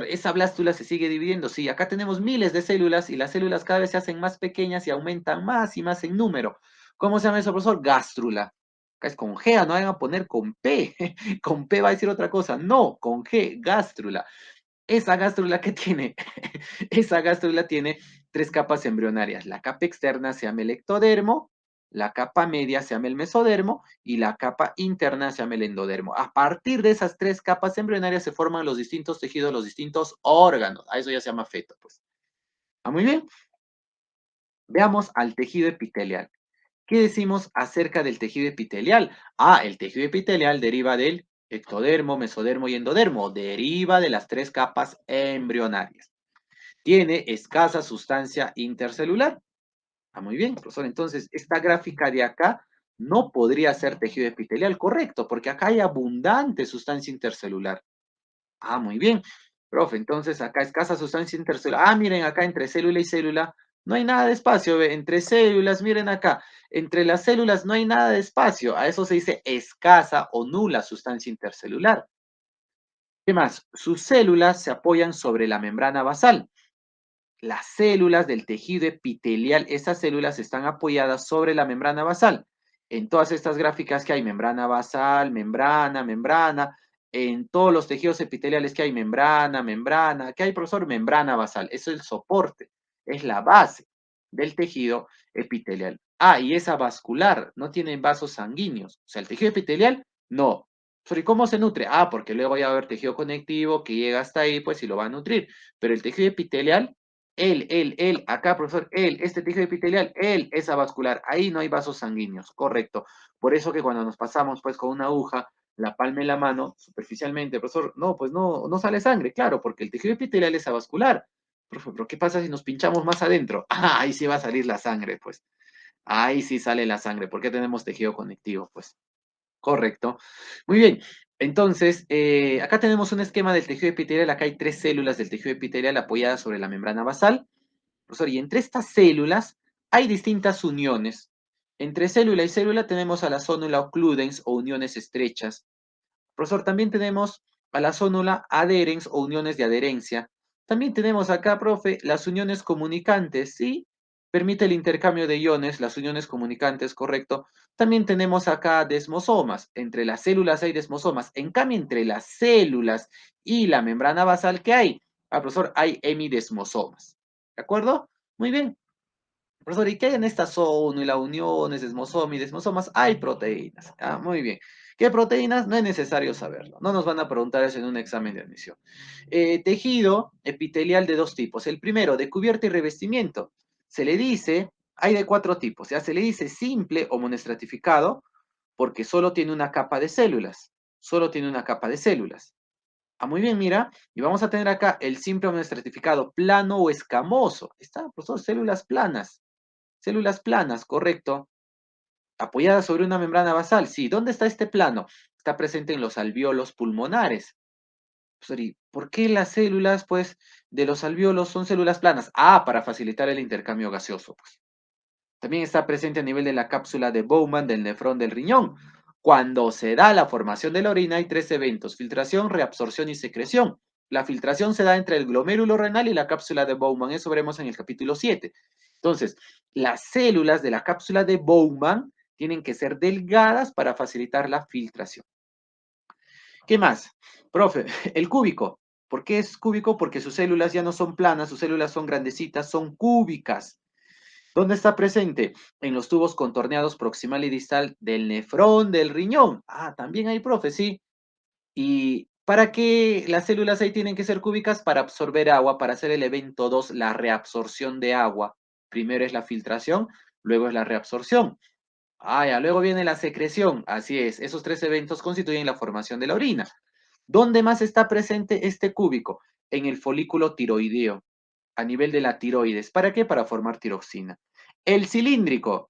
Esa blástula se sigue dividiendo. Sí, acá tenemos miles de células y las células cada vez se hacen más pequeñas y aumentan más y más en número. ¿Cómo se llama eso, profesor? Gástrula. Acá es con G, no vayan a poner con P. Con P va a decir otra cosa. No, con G, gástrula. Esa gástrula que tiene, esa gástrula tiene tres capas embrionarias. La capa externa se llama el ectodermo, la capa media se llama el mesodermo y la capa interna se llama el endodermo. A partir de esas tres capas embrionarias se forman los distintos tejidos, los distintos órganos. A eso ya se llama feto, pues. Ah, muy bien. Veamos al tejido epitelial. ¿Qué decimos acerca del tejido epitelial? Ah, el tejido epitelial deriva del ectodermo, mesodermo y endodermo. Deriva de las tres capas embrionarias. Tiene escasa sustancia intercelular. Ah, muy bien, profesor. Entonces, esta gráfica de acá no podría ser tejido epitelial, correcto, porque acá hay abundante sustancia intercelular. Ah, muy bien. Profe, entonces acá escasa sustancia intercelular. Ah, miren acá entre célula y célula no hay nada de espacio. Ve, entre células, miren acá. Entre las células no hay nada de espacio. A eso se dice escasa o nula sustancia intercelular. ¿Qué más? Sus células se apoyan sobre la membrana basal. Las células del tejido epitelial, esas células están apoyadas sobre la membrana basal. En todas estas gráficas que hay membrana basal, membrana, membrana, en todos los tejidos epiteliales que hay membrana, membrana, ¿qué hay, profesor? Membrana basal. Eso es el soporte, es la base del tejido epitelial. Ah, y esa vascular, no tiene vasos sanguíneos. O sea, el tejido epitelial, no. ¿Y cómo se nutre? Ah, porque luego ya va a haber tejido conectivo que llega hasta ahí, pues, y lo va a nutrir. Pero el tejido epitelial acá, profesor, este tejido epitelial, es avascular, ahí no hay vasos sanguíneos, correcto. Por eso que cuando nos pasamos, pues, con una aguja, la palma en la mano, superficialmente, profesor, no, pues no sale sangre, claro, porque el tejido epitelial es avascular. Profe, pero ¿qué pasa si nos pinchamos más adentro? Ah, ahí sí va a salir la sangre, pues. Ahí sí sale la sangre, porque tenemos tejido conectivo, pues. Correcto. Muy bien. Entonces, acá tenemos un esquema del tejido epitelial. Acá hay tres células del tejido epitelial apoyadas sobre la membrana basal. Profesor, y entre estas células hay distintas uniones. Entre célula y célula tenemos a la zónula occludens o uniones estrechas. Profesor, también tenemos a la zónula adherens o uniones de adherencia. También tenemos acá, profe, las uniones comunicantes, ¿sí? Permite el intercambio de iones, las uniones comunicantes, correcto. También tenemos acá desmosomas. Entre las células hay desmosomas. En cambio, entre las células y la membrana basal, ¿qué hay? Ah, profesor, hay hemidesmosomas. ¿De acuerdo? Muy bien. Profesor, ¿y qué hay en esta zona y las uniones, desmosoma y desmosomas? Hay proteínas. Ah, muy bien. ¿Qué proteínas? No es necesario saberlo. No nos van a preguntar eso en un examen de admisión. Tejido epitelial de dos tipos. El primero, de cubierta y revestimiento. Se le dice, hay de cuatro tipos. Ya se le dice simple o monoestratificado porque solo tiene una capa de células. Solo tiene una capa de células. Ah, muy bien, mira. Y vamos a tener acá el simple o monoestratificado, plano o escamoso. Está, profesor, células planas. Células planas, correcto. Apoyadas sobre una membrana basal. Sí, ¿dónde está este plano? Está presente en los alvéolos pulmonares. Sorry, ¿por qué las células, pues, de los alvéolos son células planas? Ah, para facilitar el intercambio gaseoso, pues. También está presente a nivel de la cápsula de Bowman del nefrón del riñón. Cuando se da la formación de la orina hay tres eventos: filtración, reabsorción y secreción. La filtración se da entre el glomérulo renal y la cápsula de Bowman. Eso veremos en el capítulo 7. Entonces, las células de la cápsula de Bowman tienen que ser delgadas para facilitar la filtración. ¿Qué más? Profe, el cúbico. ¿Por qué es cúbico? Porque sus células ya no son planas, sus células son grandecitas, son cúbicas. ¿Dónde está presente? En los tubos contorneados proximal y distal del nefrón del riñón. Ah, también hay, profe, sí. ¿Y para qué las células ahí tienen que ser cúbicas? Para absorber agua, para hacer el evento 2, la reabsorción de agua. Primero es la filtración, luego es la reabsorción. Ah, ya, luego viene la secreción. Así es, esos tres eventos constituyen la formación de la orina. ¿Dónde más está presente este cúbico? En el folículo tiroideo, a nivel de la tiroides. ¿Para qué? Para formar tiroxina. El cilíndrico.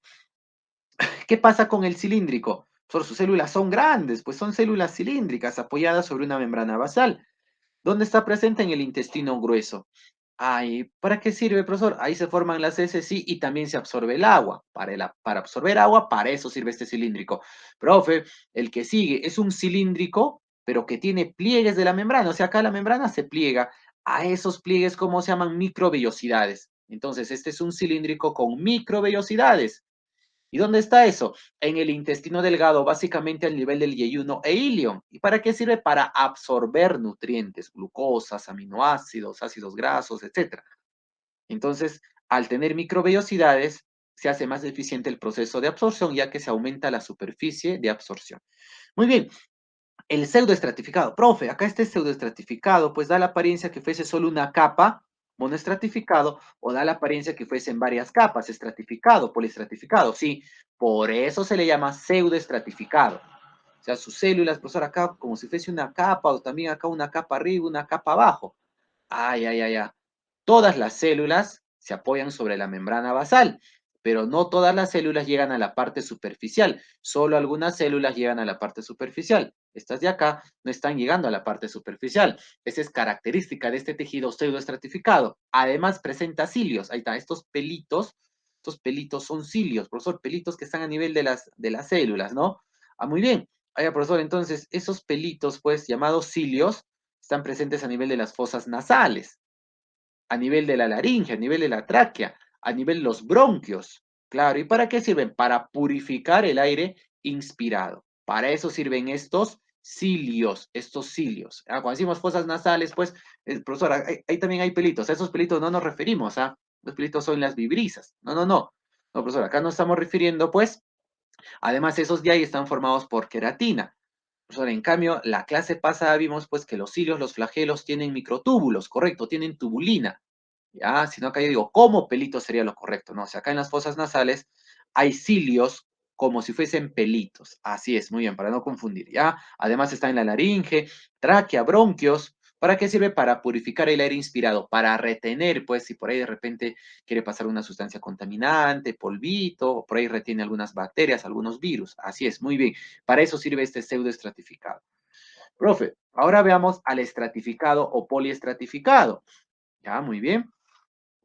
¿Qué pasa con el cilíndrico? Sus células son grandes, pues son células cilíndricas apoyadas sobre una membrana basal. ¿Dónde está presente? En el intestino grueso. Ay, ¿para qué sirve, profesor? Ahí se forman las heces, sí, y también se absorbe el agua. Para absorber agua, para eso sirve este cilíndrico. Profe, el que sigue es un cilíndrico, pero que tiene pliegues de la membrana. O sea, acá la membrana se pliega. A esos pliegues, ¿cómo se llaman? Microvellosidades. Entonces, este es un cilíndrico con microvellosidades. ¿Y dónde está eso? En el intestino delgado, básicamente al nivel del yeyuno e ilion. ¿Y para qué sirve? Para absorber nutrientes, glucosas, aminoácidos, ácidos grasos, etc. Entonces, al tener microvellosidades, se hace más eficiente el proceso de absorción, ya que se aumenta la superficie de absorción. Muy bien, el pseudoestratificado. Profe, acá este pseudoestratificado, pues da la apariencia que fuese solo una capa, monoestratificado, o da la apariencia que fuesen varias capas, estratificado, poliestratificado. Sí, por eso se le llama pseudoestratificado. O sea, sus células, profesor, acá como si fuese una capa, o también acá una capa arriba, una capa abajo. Ay, ay, ay, ay. Todas las células se apoyan sobre la membrana basal, pero no todas las células llegan a la parte superficial. Solo algunas células llegan a la parte superficial. Estas de acá no están llegando a la parte superficial. Esa es característica de este tejido pseudoestratificado. Además, presenta cilios. Ahí está, estos pelitos son cilios, profesor, pelitos que están a nivel de las células, ¿no? Ah, muy bien. Oiga, profesor, entonces, esos pelitos, pues, llamados cilios, están presentes a nivel de las fosas nasales, a nivel de la laringe, a nivel de la tráquea, a nivel de los bronquios. Claro, ¿y para qué sirven? Para purificar el aire inspirado. Para eso sirven estos cilios, estos cilios. Ah, cuando decimos fosas nasales, pues, profesor, ahí también hay pelitos. A esos pelitos no nos referimos, ¿ah? Los pelitos son las vibrisas. No, no, no. No, profesor, acá nos estamos refiriendo, pues, además esos de ahí están formados por queratina. Profesor, en cambio, la clase pasada vimos, pues, que los cilios, los flagelos tienen microtúbulos, correcto, tienen tubulina. ¿Ya? Sino que yo digo, ¿cómo pelito sería lo correcto? No, o sea, acá en las fosas nasales hay cilios como si fuesen pelitos. Así es, muy bien, para no confundir, ¿ya? Además está en la laringe, tráquea, bronquios. ¿Para qué sirve? Para purificar el aire inspirado, para retener, pues, si por ahí de repente quiere pasar una sustancia contaminante, polvito, por ahí retiene algunas bacterias, algunos virus. Así es, muy bien. Para eso sirve este pseudoestratificado. Profe, ahora veamos al estratificado o poliestratificado. Ya, muy bien,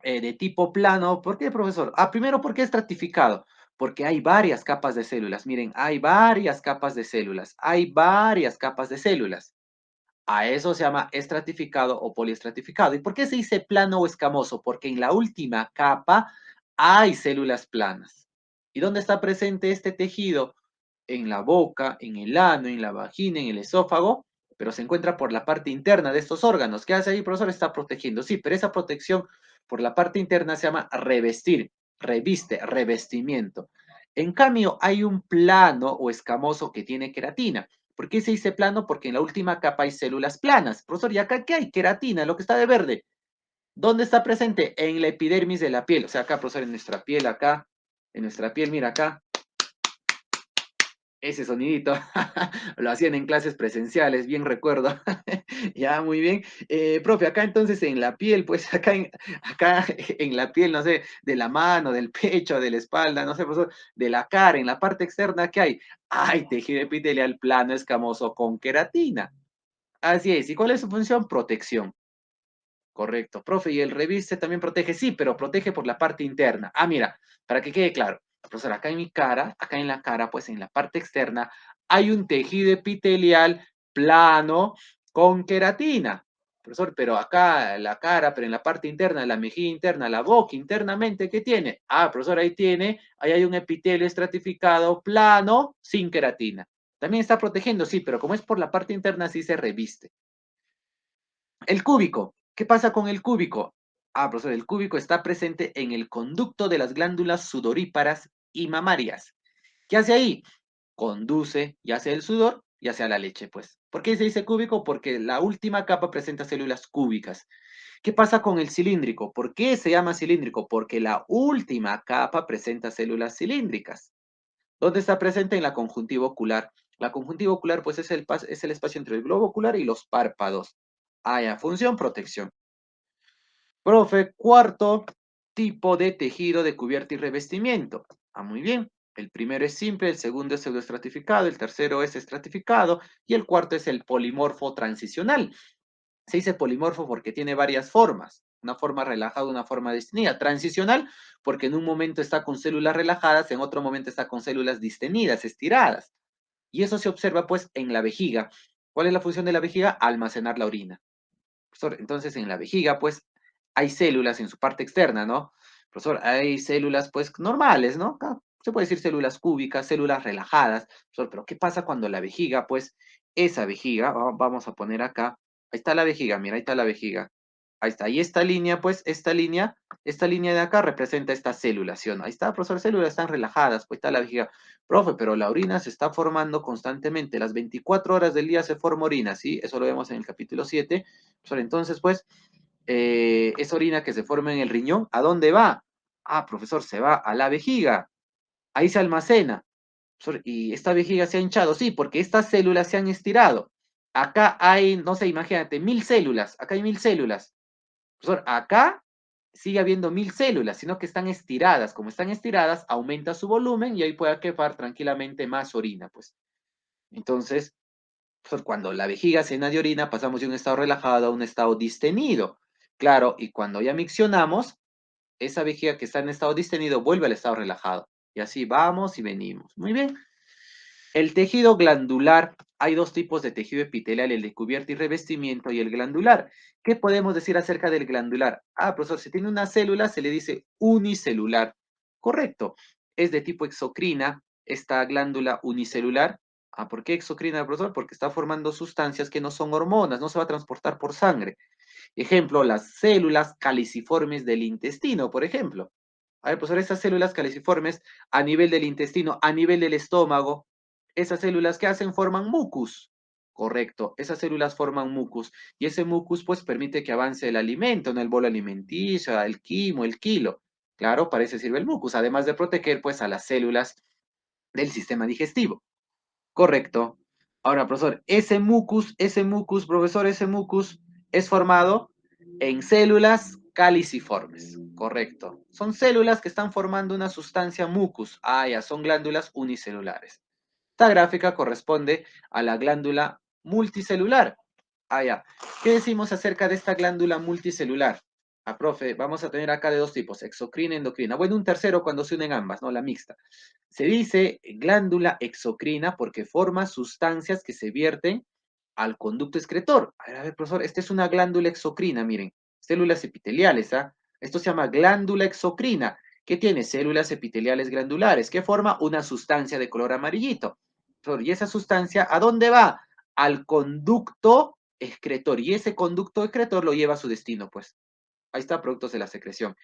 de tipo plano. ¿Por qué, profesor? Ah, primero, ¿por qué estratificado? Porque hay varias capas de células. Miren, hay varias capas de células. Hay varias capas de células. A eso se llama estratificado o poliestratificado. ¿Y por qué se dice plano o escamoso? Porque en la última capa hay células planas. ¿Y dónde está presente este tejido? En la boca, en el ano, en la vagina, en el esófago, pero se encuentra por la parte interna de estos órganos. ¿Qué hace ahí, profesor? Está protegiendo. Sí, pero esa protección por la parte interna se llama revestir, reviste, revestimiento. En cambio, hay un plano o escamoso que tiene queratina. ¿Por qué se dice plano? Porque en la última capa hay células planas. Profesor, ¿y acá qué hay? Queratina, lo que está de verde. ¿Dónde está presente? En la epidermis de la piel. O sea, acá, profesor, en nuestra piel, acá, en nuestra piel, mira acá, ese sonidito, lo hacían en clases presenciales, bien recuerdo. Ya, muy bien. Profe, acá entonces en la piel, pues acá en la piel, no sé, de la mano, del pecho, de la espalda, no sé, profesor, de la cara, en la parte externa, ¿qué hay? Hay tejido epitelial plano, escamoso, con queratina. Así es. ¿Y cuál es su función? Protección. Correcto. Profe, ¿y el reviste también protege? Sí, pero protege por la parte interna. Ah, mira, para que quede claro. Profesor, acá en mi cara, acá en la cara, pues en la parte externa, hay un tejido epitelial plano con queratina. Profesor, pero acá la cara, pero en la parte interna, la mejilla interna, la boca internamente, ¿qué tiene? Ah, profesor, ahí hay un epitelio estratificado plano sin queratina. También está protegiendo, sí, pero como es por la parte interna, sí se reviste. El cúbico. ¿Qué pasa con el cúbico? Profesor, el cúbico está presente en el conducto de las glándulas sudoríparas y mamarias. ¿Qué hace ahí? Conduce ya sea el sudor, ya sea la leche, pues. ¿Por qué se dice cúbico? Porque la última capa presenta células cúbicas. ¿Qué pasa con el cilíndrico? ¿Por qué se llama cilíndrico? Porque la última capa presenta células cilíndricas. ¿Dónde está presente? En la conjuntiva ocular. La conjuntiva ocular, pues, es el espacio entre el globo ocular y los párpados. Ya, función, protección. Profe, cuarto tipo de tejido de cubierta y revestimiento. Muy bien. El primero es simple, el segundo es pseudoestratificado, el tercero es estratificado y el cuarto es el polimorfo transicional. Se dice polimorfo porque tiene varias formas. Una forma relajada, una forma distendida. Transicional porque en un momento está con células relajadas, en otro momento está con células distenidas, estiradas. Y eso se observa pues en la vejiga. ¿Cuál es la función de la vejiga? Almacenar la orina. Profesor, entonces en la vejiga, pues, hay células en su parte externa, ¿no? Profesor, hay células, pues, normales, ¿no? Se puede decir células cúbicas, células relajadas. Profesor, pero ¿qué pasa cuando la vejiga, pues, esa vejiga, vamos a poner acá, ahí está la vejiga, mira, ahí está la vejiga. Ahí está. Y esta línea, pues, esta línea de acá representa esta célula, ¿sí o no? Ahí está, profesor, células están relajadas, pues está la vejiga. Profe, pero la orina se está formando constantemente. Las 24 horas del día se forma orina, ¿sí? Eso lo vemos en el capítulo 7. Entonces, pues, esa orina que se forma en el riñón, ¿a dónde va? Profesor, se va a la vejiga. Ahí se almacena. Profesor, ¿y esta vejiga se ha hinchado? Sí, porque estas células se han estirado. Acá hay, no sé, imagínate, 1000 células. Acá hay 1000 células. Profesor, acá sigue habiendo 1000 células, sino que están estiradas. Como están estiradas, aumenta su volumen y ahí puede quedar tranquilamente más orina, pues. Entonces, pues, cuando la vejiga se llena de orina, pasamos de un estado relajado a un estado distenido. Claro, y cuando ya miccionamos, esa vejiga que está en estado distenido vuelve al estado relajado. Y así vamos y venimos. Muy bien. El tejido glandular, hay dos tipos de tejido epitelial, el de cubierta y revestimiento y el glandular. ¿Qué podemos decir acerca del glandular? Profesor, si tiene una célula, se le dice unicelular. Correcto. Es de tipo exocrina, esta glándula unicelular. ¿Por qué exocrina, profesor? Porque está formando sustancias que no son hormonas, no se va a transportar por sangre. Ejemplo, las células caliciformes del intestino, por ejemplo. A ver, profesor, esas células caliciformes a nivel del intestino, a nivel del estómago, esas células que hacen forman mucus. Correcto, esas células forman mucus y ese mucus pues permite que avance el alimento, ¿no? El bolo alimenticio, el quimo, el kilo. Claro, para eso sirve el mucus, además de proteger pues a las células del sistema digestivo. Correcto. Ahora, profesor, profesor, ese mucus es formado en células caliciformes. Correcto. Son células que están formando una sustancia mucus. Ya, son glándulas unicelulares. Esta gráfica corresponde a la glándula multicelular. Ya. ¿Qué decimos acerca de esta glándula multicelular? Profe, vamos a tener acá de dos tipos, exocrina y endocrina. Bueno, un tercero cuando se unen ambas, ¿no? La mixta. Se dice glándula exocrina porque forma sustancias que se vierten al conducto excretor. A ver, profesor, esta es una glándula exocrina, miren, células epiteliales, ¿ah? Esto se llama glándula exocrina, que tiene células epiteliales glandulares, que forma una sustancia de color amarillito. Profesor, ¿y esa sustancia a dónde va? Al conducto excretor, y ese conducto excretor lo lleva a su destino, pues. Ahí está, productos de la secreción.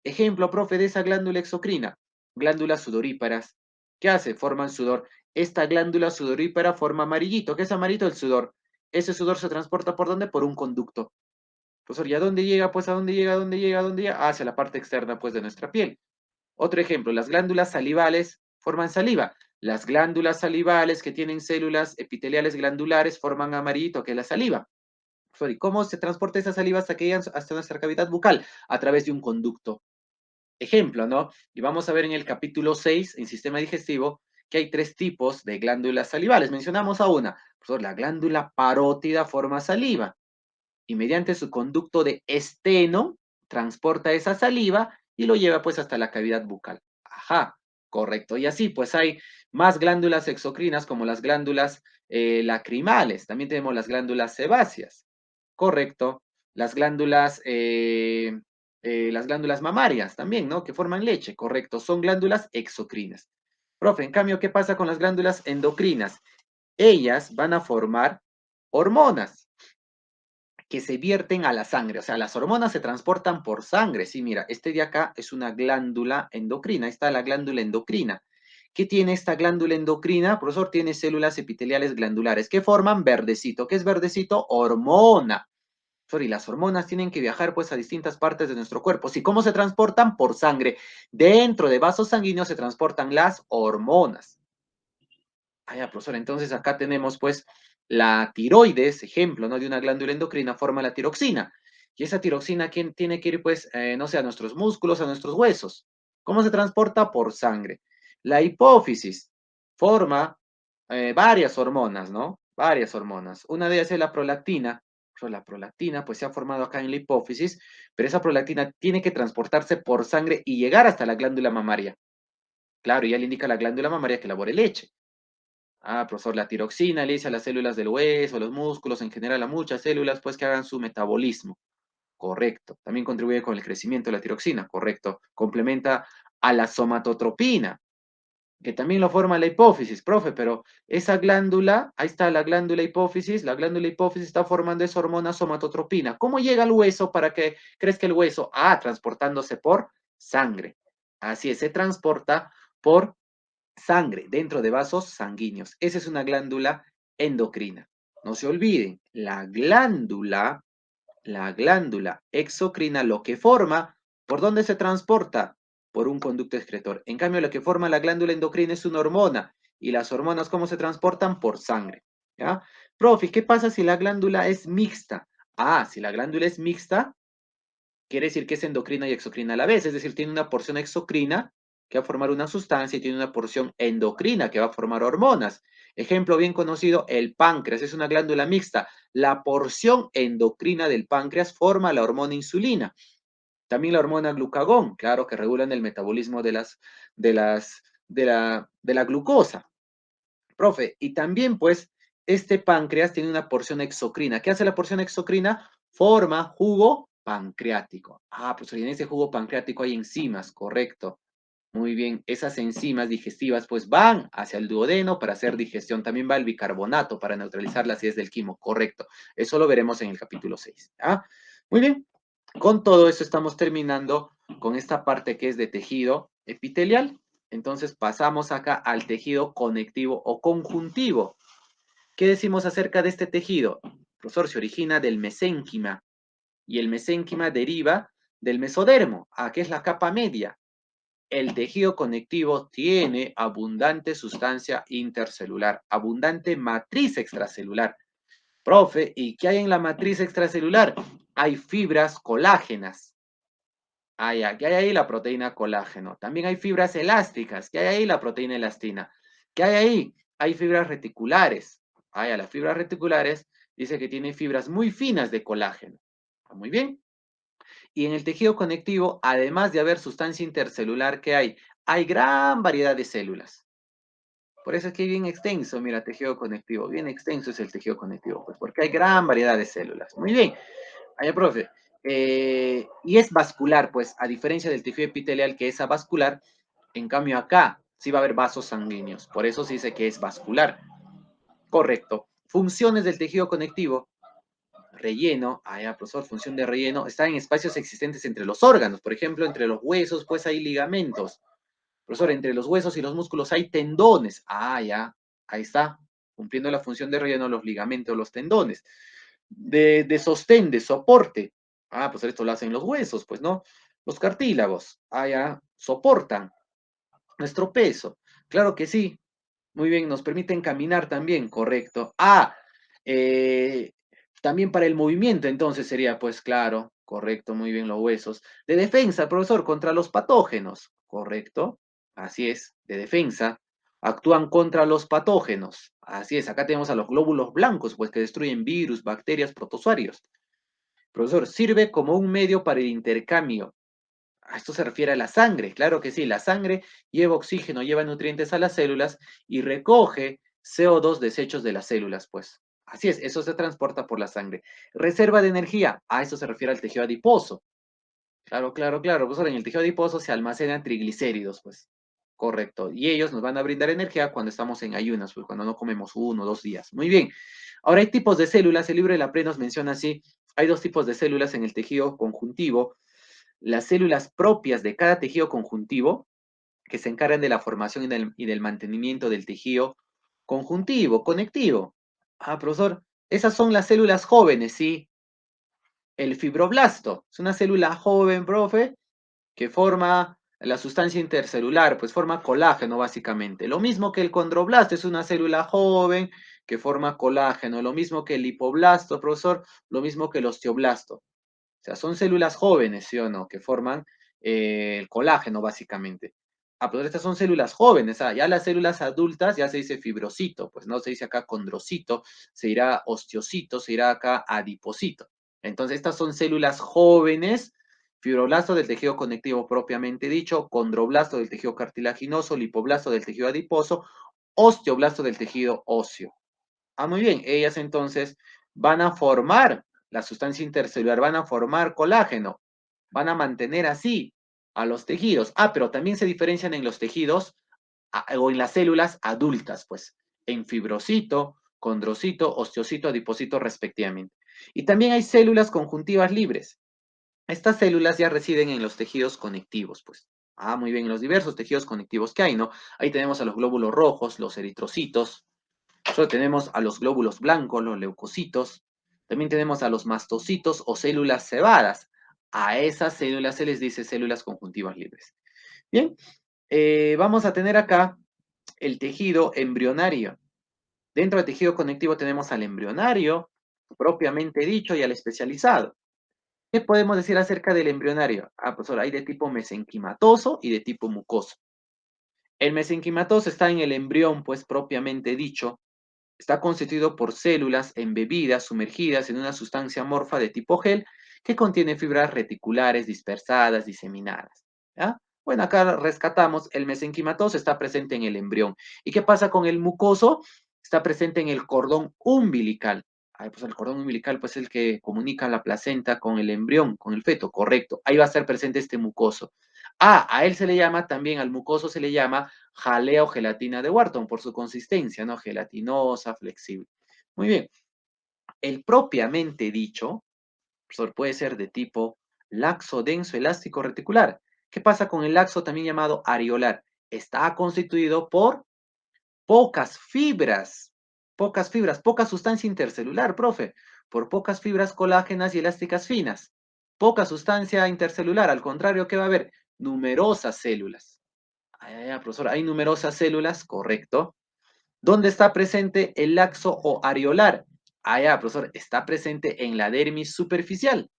Ejemplo, profe, de esa glándula exocrina, glándulas sudoríparas. ¿Qué hace? Forman sudor. Esta glándula sudorípara forma amarillito. ¿Qué es amarillito? El sudor. Ese sudor se transporta ¿por dónde? Por un conducto. Profesor, ¿y a dónde llega? Pues, ¿a dónde llega? ¿A dónde llega? ¿A dónde llega? Hacia la parte externa, pues, de nuestra piel. Otro ejemplo, las glándulas salivales forman saliva. Las glándulas salivales que tienen células epiteliales glandulares forman amarillito, que es la saliva. Sorry, ¿cómo se transporta esa saliva hasta que llegan hasta nuestra cavidad bucal? A través de un conducto. Ejemplo, ¿no? Y vamos a ver en el capítulo 6, en sistema digestivo, que hay tres tipos de glándulas salivales. Mencionamos a una. Profesor, la glándula parótida forma saliva y mediante su conducto de esteno transporta esa saliva y lo lleva pues hasta la cavidad bucal. Ajá, correcto. Y así pues hay más glándulas exocrinas como las glándulas lacrimales. También tenemos las glándulas sebáceas. Correcto. Las glándulas mamarias también, ¿no? Que forman leche, correcto. Son glándulas exocrinas. Profe, en cambio, ¿qué pasa con las glándulas endocrinas? Ellas van a formar hormonas. que se vierten a la sangre. O sea, las hormonas se transportan por sangre. Sí, mira, este de acá es una glándula endocrina. Ahí está la glándula endocrina. ¿Qué tiene esta glándula endocrina? Profesor, tiene células epiteliales glandulares que forman verdecito. ¿Qué es verdecito? Hormona. Profesor, y las hormonas tienen que viajar pues a distintas partes de nuestro cuerpo. ¿Y cómo se transportan? Por sangre. Dentro de vasos sanguíneos se transportan las hormonas. Ah, ya, profesor, entonces acá tenemos pues la tiroides, ejemplo, ¿no? De una glándula endocrina forma la tiroxina. Y esa tiroxina, ¿quién tiene que ir pues, no sé, a nuestros músculos, a nuestros huesos? ¿Cómo se transporta? Por sangre. La hipófisis forma varias hormonas, ¿no? Varias hormonas. Una de ellas es la prolactina. Pero la prolactina pues se ha formado acá en la hipófisis, pero esa prolactina tiene que transportarse por sangre y llegar hasta la glándula mamaria. Claro, y ya le indica a la glándula mamaria que elabore leche. Ah, profesor, la tiroxina le dice a las células del hueso, los músculos, en general a muchas células, pues que hagan su metabolismo. Correcto. También contribuye con el crecimiento de la tiroxina. Correcto. Complementa a la somatotropina, que también lo forma la hipófisis, profe, pero esa glándula, ahí está la glándula hipófisis está formando esa hormona somatotropina. ¿Cómo llega al hueso para que crezca el hueso? Ah, transportándose por sangre. Así es, se transporta por sangre dentro de vasos sanguíneos. Esa es una glándula endocrina. No se olviden, la glándula exocrina lo que forma, ¿por dónde se transporta? Por un conducto excretor. En cambio, lo que forma la glándula endocrina es una hormona. ¿Y las hormonas cómo se transportan? Por sangre. ¿Ya? Profe, ¿qué pasa si la glándula es mixta? Ah, si la glándula es mixta, quiere decir que es endocrina y exocrina a la vez, es decir, tiene una porción exocrina que va a formar una sustancia y tiene una porción endocrina que va a formar hormonas. Ejemplo bien conocido, el páncreas es una glándula mixta. La porción endocrina del páncreas forma la hormona insulina. También la hormona glucagón, claro, que regulan el metabolismo de la glucosa. Profe, y también pues este páncreas tiene una porción exocrina. ¿Qué hace la porción exocrina? Forma jugo pancreático. Ah, pues en ese jugo pancreático hay enzimas, correcto. Muy bien, esas enzimas digestivas pues van hacia el duodeno para hacer digestión. También va el bicarbonato para neutralizar la acidez del quimo, correcto. Eso lo veremos en el capítulo 6. ¿Ah? Muy bien, con todo eso estamos terminando con esta parte que es de tejido epitelial. Entonces pasamos acá al tejido conectivo o conjuntivo. ¿Qué decimos acerca de este tejido? Profesor, se origina del mesénquima y el mesénquima deriva del mesodermo, que es la capa media. El tejido conectivo tiene abundante sustancia intercelular, abundante matriz extracelular. Profe, ¿y qué hay en la matriz extracelular? Hay fibras colágenas. ¿Qué hay ahí? La proteína colágeno. También hay fibras elásticas. ¿Qué hay ahí? La proteína elastina. ¿Qué hay ahí? Hay fibras reticulares. Las fibras reticulares dice que tiene fibras muy finas de colágeno. Muy bien. Y en el tejido conectivo, además de haber sustancia intercelular, ¿qué hay? Hay gran variedad de células. Por eso es que es bien extenso, mira, tejido conectivo. Bien extenso es el tejido conectivo, pues porque hay gran variedad de células. Muy bien. Profe. Y es vascular, pues, a diferencia del tejido epitelial que es avascular, en cambio acá sí va a haber vasos sanguíneos. Por eso se dice que es vascular. Correcto. Funciones del tejido conectivo. Relleno, profesor, función de relleno, está en espacios existentes entre los órganos. Por ejemplo, entre los huesos, pues hay ligamentos. Profesor, entre los huesos y los músculos hay tendones. Ya, ahí está, cumpliendo la función de relleno los ligamentos, los tendones. De sostén, de soporte. Pues esto lo hacen los huesos, pues, ¿no? Los cartílagos, ya, soportan nuestro peso. Claro que sí. Muy bien, nos permiten caminar también, correcto. Eh, también para el movimiento, entonces sería, pues claro, correcto, muy bien los huesos. De defensa, profesor, contra los patógenos, correcto. Así es, de defensa. Actúan contra los patógenos. Así es, acá tenemos a los glóbulos blancos, pues que destruyen virus, bacterias, protozoarios. Profesor, sirve como un medio para el intercambio. A esto se refiere a la sangre, claro que sí, la sangre lleva oxígeno, lleva nutrientes a las células y recoge CO2 desechos de las células, pues. Así es, eso se transporta por la sangre. Reserva de energía, a eso se refiere al tejido adiposo. Claro, claro, claro. Pues ahora en el tejido adiposo se almacenan triglicéridos, pues. Correcto. Y ellos nos van a brindar energía cuando estamos en ayunas, pues cuando no comemos 1 o 2 días. Muy bien. Ahora hay tipos de células. El libro de la PRE nos menciona así Hay dos tipos de células en el tejido conjuntivo. Las células propias de cada tejido conjuntivo, que se encargan de la formación y del mantenimiento del tejido conjuntivo, conectivo. Ah, profesor, esas son las células jóvenes, ¿sí? El fibroblasto es una célula joven, profe, que forma la sustancia intercelular, pues forma colágeno básicamente. Lo mismo que el condroblasto es una célula joven que forma colágeno, lo mismo que el lipoblasto, profesor, lo mismo que el osteoblasto. O sea, son células jóvenes, ¿sí o no? Que forman el colágeno básicamente. Ah, pero estas son células jóvenes, ya las células adultas ya se dice fibrocito, pues no se dice acá condrocito, se irá osteocito, se irá acá adipocito. Entonces, estas son células jóvenes, fibroblasto del tejido conectivo propiamente dicho, condroblasto del tejido cartilaginoso, lipoblasto del tejido adiposo, osteoblasto del tejido óseo. Ah, muy bien, ellas entonces van a formar la sustancia intercelular, van a formar colágeno, van a mantener así a los tejidos. Ah, pero también se diferencian en los tejidos o en las células adultas, pues, en fibrocito, condrocito, osteocito, adipocito respectivamente. Y también hay células conjuntivas libres. Estas células ya residen en los tejidos conectivos, pues. Ah, muy bien, en los diversos tejidos conectivos que hay, ¿no? Ahí tenemos a los glóbulos rojos, los eritrocitos, nosotros tenemos a los glóbulos blancos, los leucocitos, también tenemos a los mastocitos o células cebadas. A esas células se les dice células conjuntivas libres. Bien, vamos a tener acá el tejido embrionario. Dentro del tejido conectivo tenemos al embrionario, propiamente dicho, y al especializado. ¿Qué podemos decir acerca del embrionario? Ah, profesor, hay de tipo mesenquimatoso y de tipo mucoso. El mesenquimatoso está en el embrión, pues propiamente dicho, está constituido por células embebidas, sumergidas en una sustancia amorfa de tipo gel que contiene fibras reticulares dispersadas, diseminadas. ¿Ya? Bueno, acá rescatamos el mesenquimatoso, está presente en el embrión. ¿Y qué pasa con el mucoso? Está presente en el cordón umbilical. Ay, pues el cordón umbilical pues, es el que comunica la placenta con el embrión, con el feto, correcto. Ahí va a estar presente este mucoso. Ah, a él se le llama también, al mucoso se le llama jalea o gelatina de Wharton por su consistencia, ¿no? Gelatinosa, flexible. Muy bien. El propiamente dicho, profesor, puede ser de tipo laxo, denso, elástico, reticular. ¿Qué pasa con el laxo también llamado areolar? Está constituido por pocas fibras, poca sustancia intercelular, profe, por pocas fibras colágenas y elásticas finas. Poca sustancia intercelular, al contrario, ¿qué va a haber? Numerosas células. Profesor, hay numerosas células, correcto. ¿Dónde está presente el laxo o areolar? Profesor, está presente en la dermis superficial.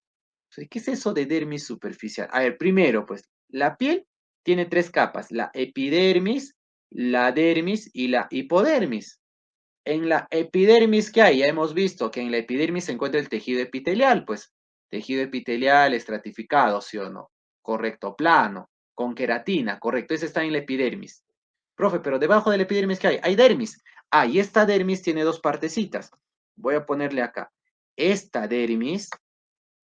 ¿Qué es eso de dermis superficial? A ver, primero, pues, la piel tiene tres capas, la epidermis, la dermis y la hipodermis. En la epidermis, ¿qué hay? Ya hemos visto que en la epidermis se encuentra el tejido epitelial, pues, tejido epitelial estratificado, ¿sí o no? Correcto, plano, con queratina, correcto, ese está en la epidermis. Profe, pero debajo de la epidermis, ¿qué hay? Hay dermis. Y esta dermis tiene dos partecitas. Voy a ponerle acá. Esta dermis,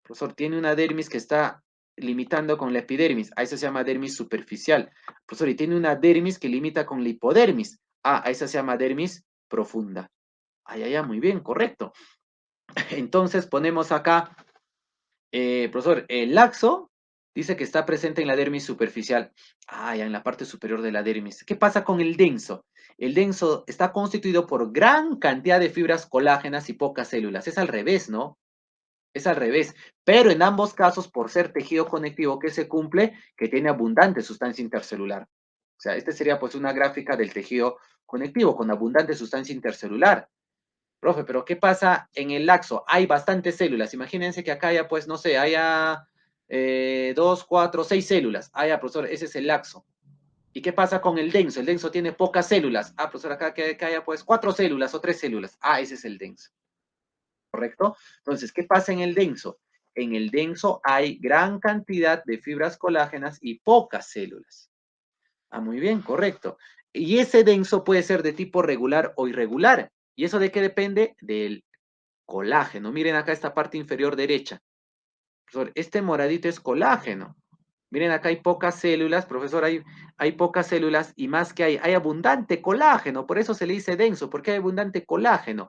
profesor, tiene una dermis que está limitando con la epidermis. A esa se llama dermis superficial. Profesor, y tiene una dermis que limita con la hipodermis. A esa se llama dermis profunda. Muy bien, correcto. Entonces ponemos acá, profesor, el laxo dice que está presente en la dermis superficial. Ya en la parte superior de la dermis. ¿Qué pasa con el denso? El denso está constituido por gran cantidad de fibras colágenas y pocas células. Es al revés, ¿no? Es al revés, pero en ambos casos, por ser tejido conectivo que se cumple, que tiene abundante sustancia intercelular. O sea, este sería pues una gráfica del tejido conectivo con abundante sustancia intercelular. Profe, pero ¿qué pasa en el laxo? Hay bastantes células. Imagínense que acá haya, pues, no sé, haya 2, 4, 6 células. Profesor, ese es el laxo. ¿Y qué pasa con el denso? El denso tiene pocas células. Profesor, acá que haya, pues, 4 células o 3 células. Ese es el denso. ¿Correcto? Entonces, ¿qué pasa en el denso? En el denso hay gran cantidad de fibras colágenas y pocas células. Muy bien, correcto. Y ese denso puede ser de tipo regular o irregular. ¿Y eso de qué depende? Del colágeno. Miren acá esta parte inferior derecha. Profesor, este moradito es colágeno. Miren acá hay pocas células, profesor, hay pocas células y más que hay abundante colágeno, por eso se le dice denso, porque hay abundante colágeno.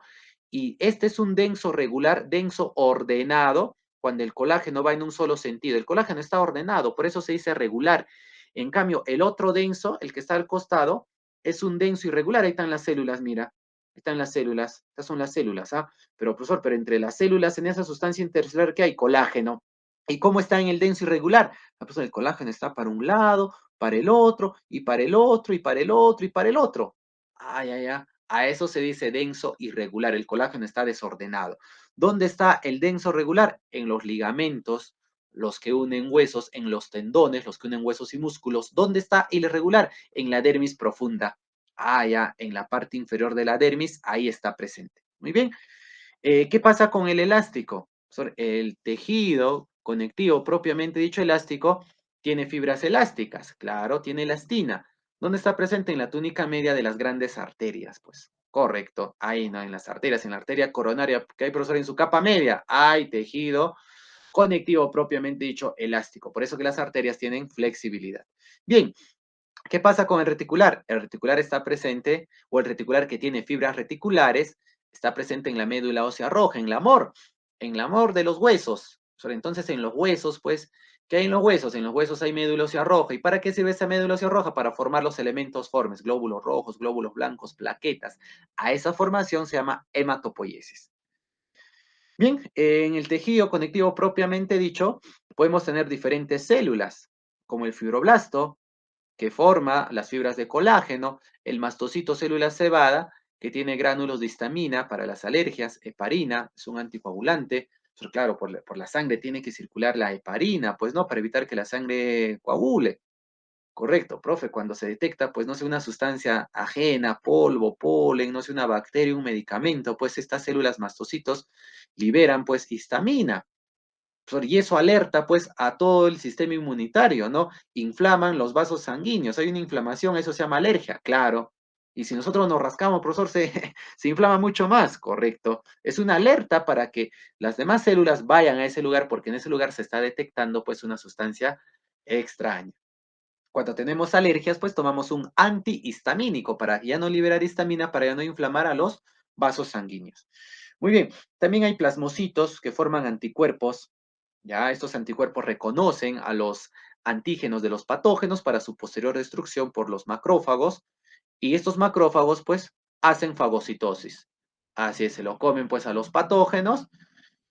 Y este es un denso regular, denso ordenado, cuando el colágeno va en un solo sentido. El colágeno está ordenado, por eso se dice regular. En cambio, el otro denso, el que está al costado, es un denso irregular. Ahí están las células, mira. Ahí están las células. Estas son las células, ¿ah? Pero, profesor, pero entre las células en esa sustancia intercelular que hay colágeno. ¿Y cómo está en el denso irregular? Profesor, el colágeno está para un lado, para el otro, y para el otro, y para el otro, y para el otro. Ay, ay, ay. A eso se dice denso irregular. El colágeno está desordenado. ¿Dónde está el denso regular? En los ligamentos, los que unen huesos, en los tendones, los que unen huesos y músculos. ¿Dónde está el irregular? En la dermis profunda. Ah, ya, en la parte inferior de la dermis, ahí está presente. Muy bien. ¿Qué pasa con el elástico? El tejido conectivo propiamente dicho elástico tiene fibras elásticas, claro, tiene elastina. ¿Dónde está presente? En la túnica media de las grandes arterias, pues. Correcto, ahí no, en las arterias, en la arteria coronaria, que hay, profesor, en su capa media, hay tejido conectivo propiamente dicho elástico. Por eso que las arterias tienen flexibilidad. Bien, ¿qué pasa con el reticular? El reticular está presente, o el reticular que tiene fibras reticulares, está presente en la médula ósea roja, en la amor de los huesos. Entonces, en los huesos, pues, ¿qué hay en los huesos? En los huesos hay médula ósea roja. ¿Y para qué sirve esa médula ósea roja? Para formar los elementos formes, glóbulos rojos, glóbulos blancos, plaquetas. A esa formación se llama hematopoiesis. Bien, en el tejido conectivo propiamente dicho, podemos tener diferentes células, como el fibroblasto, que forma las fibras de colágeno, el mastocito célula cebada, que tiene gránulos de histamina para las alergias, heparina, es un anticoagulante, pero claro, por la sangre tiene que circular la heparina, pues no, para evitar que la sangre coagule. Correcto, profe, cuando se detecta, pues no sé, una sustancia ajena, polvo, polen, no sé, una bacteria, un medicamento, pues estas células mastocitos liberan pues histamina. Y eso alerta pues a todo el sistema inmunitario, ¿no? Inflaman los vasos sanguíneos, hay una inflamación, eso se llama alergia, claro. Y si nosotros nos rascamos, profesor, se inflama mucho más, correcto. Es una alerta para que las demás células vayan a ese lugar porque en ese lugar se está detectando pues una sustancia extraña. Cuando tenemos alergias, pues tomamos un antihistamínico para ya no liberar histamina, para ya no inflamar a los vasos sanguíneos. Muy bien, también hay plasmocitos que forman anticuerpos. Ya estos anticuerpos reconocen a los antígenos de los patógenos para su posterior destrucción por los macrófagos y estos macrófagos pues hacen fagocitosis. Así es, se lo comen pues a los patógenos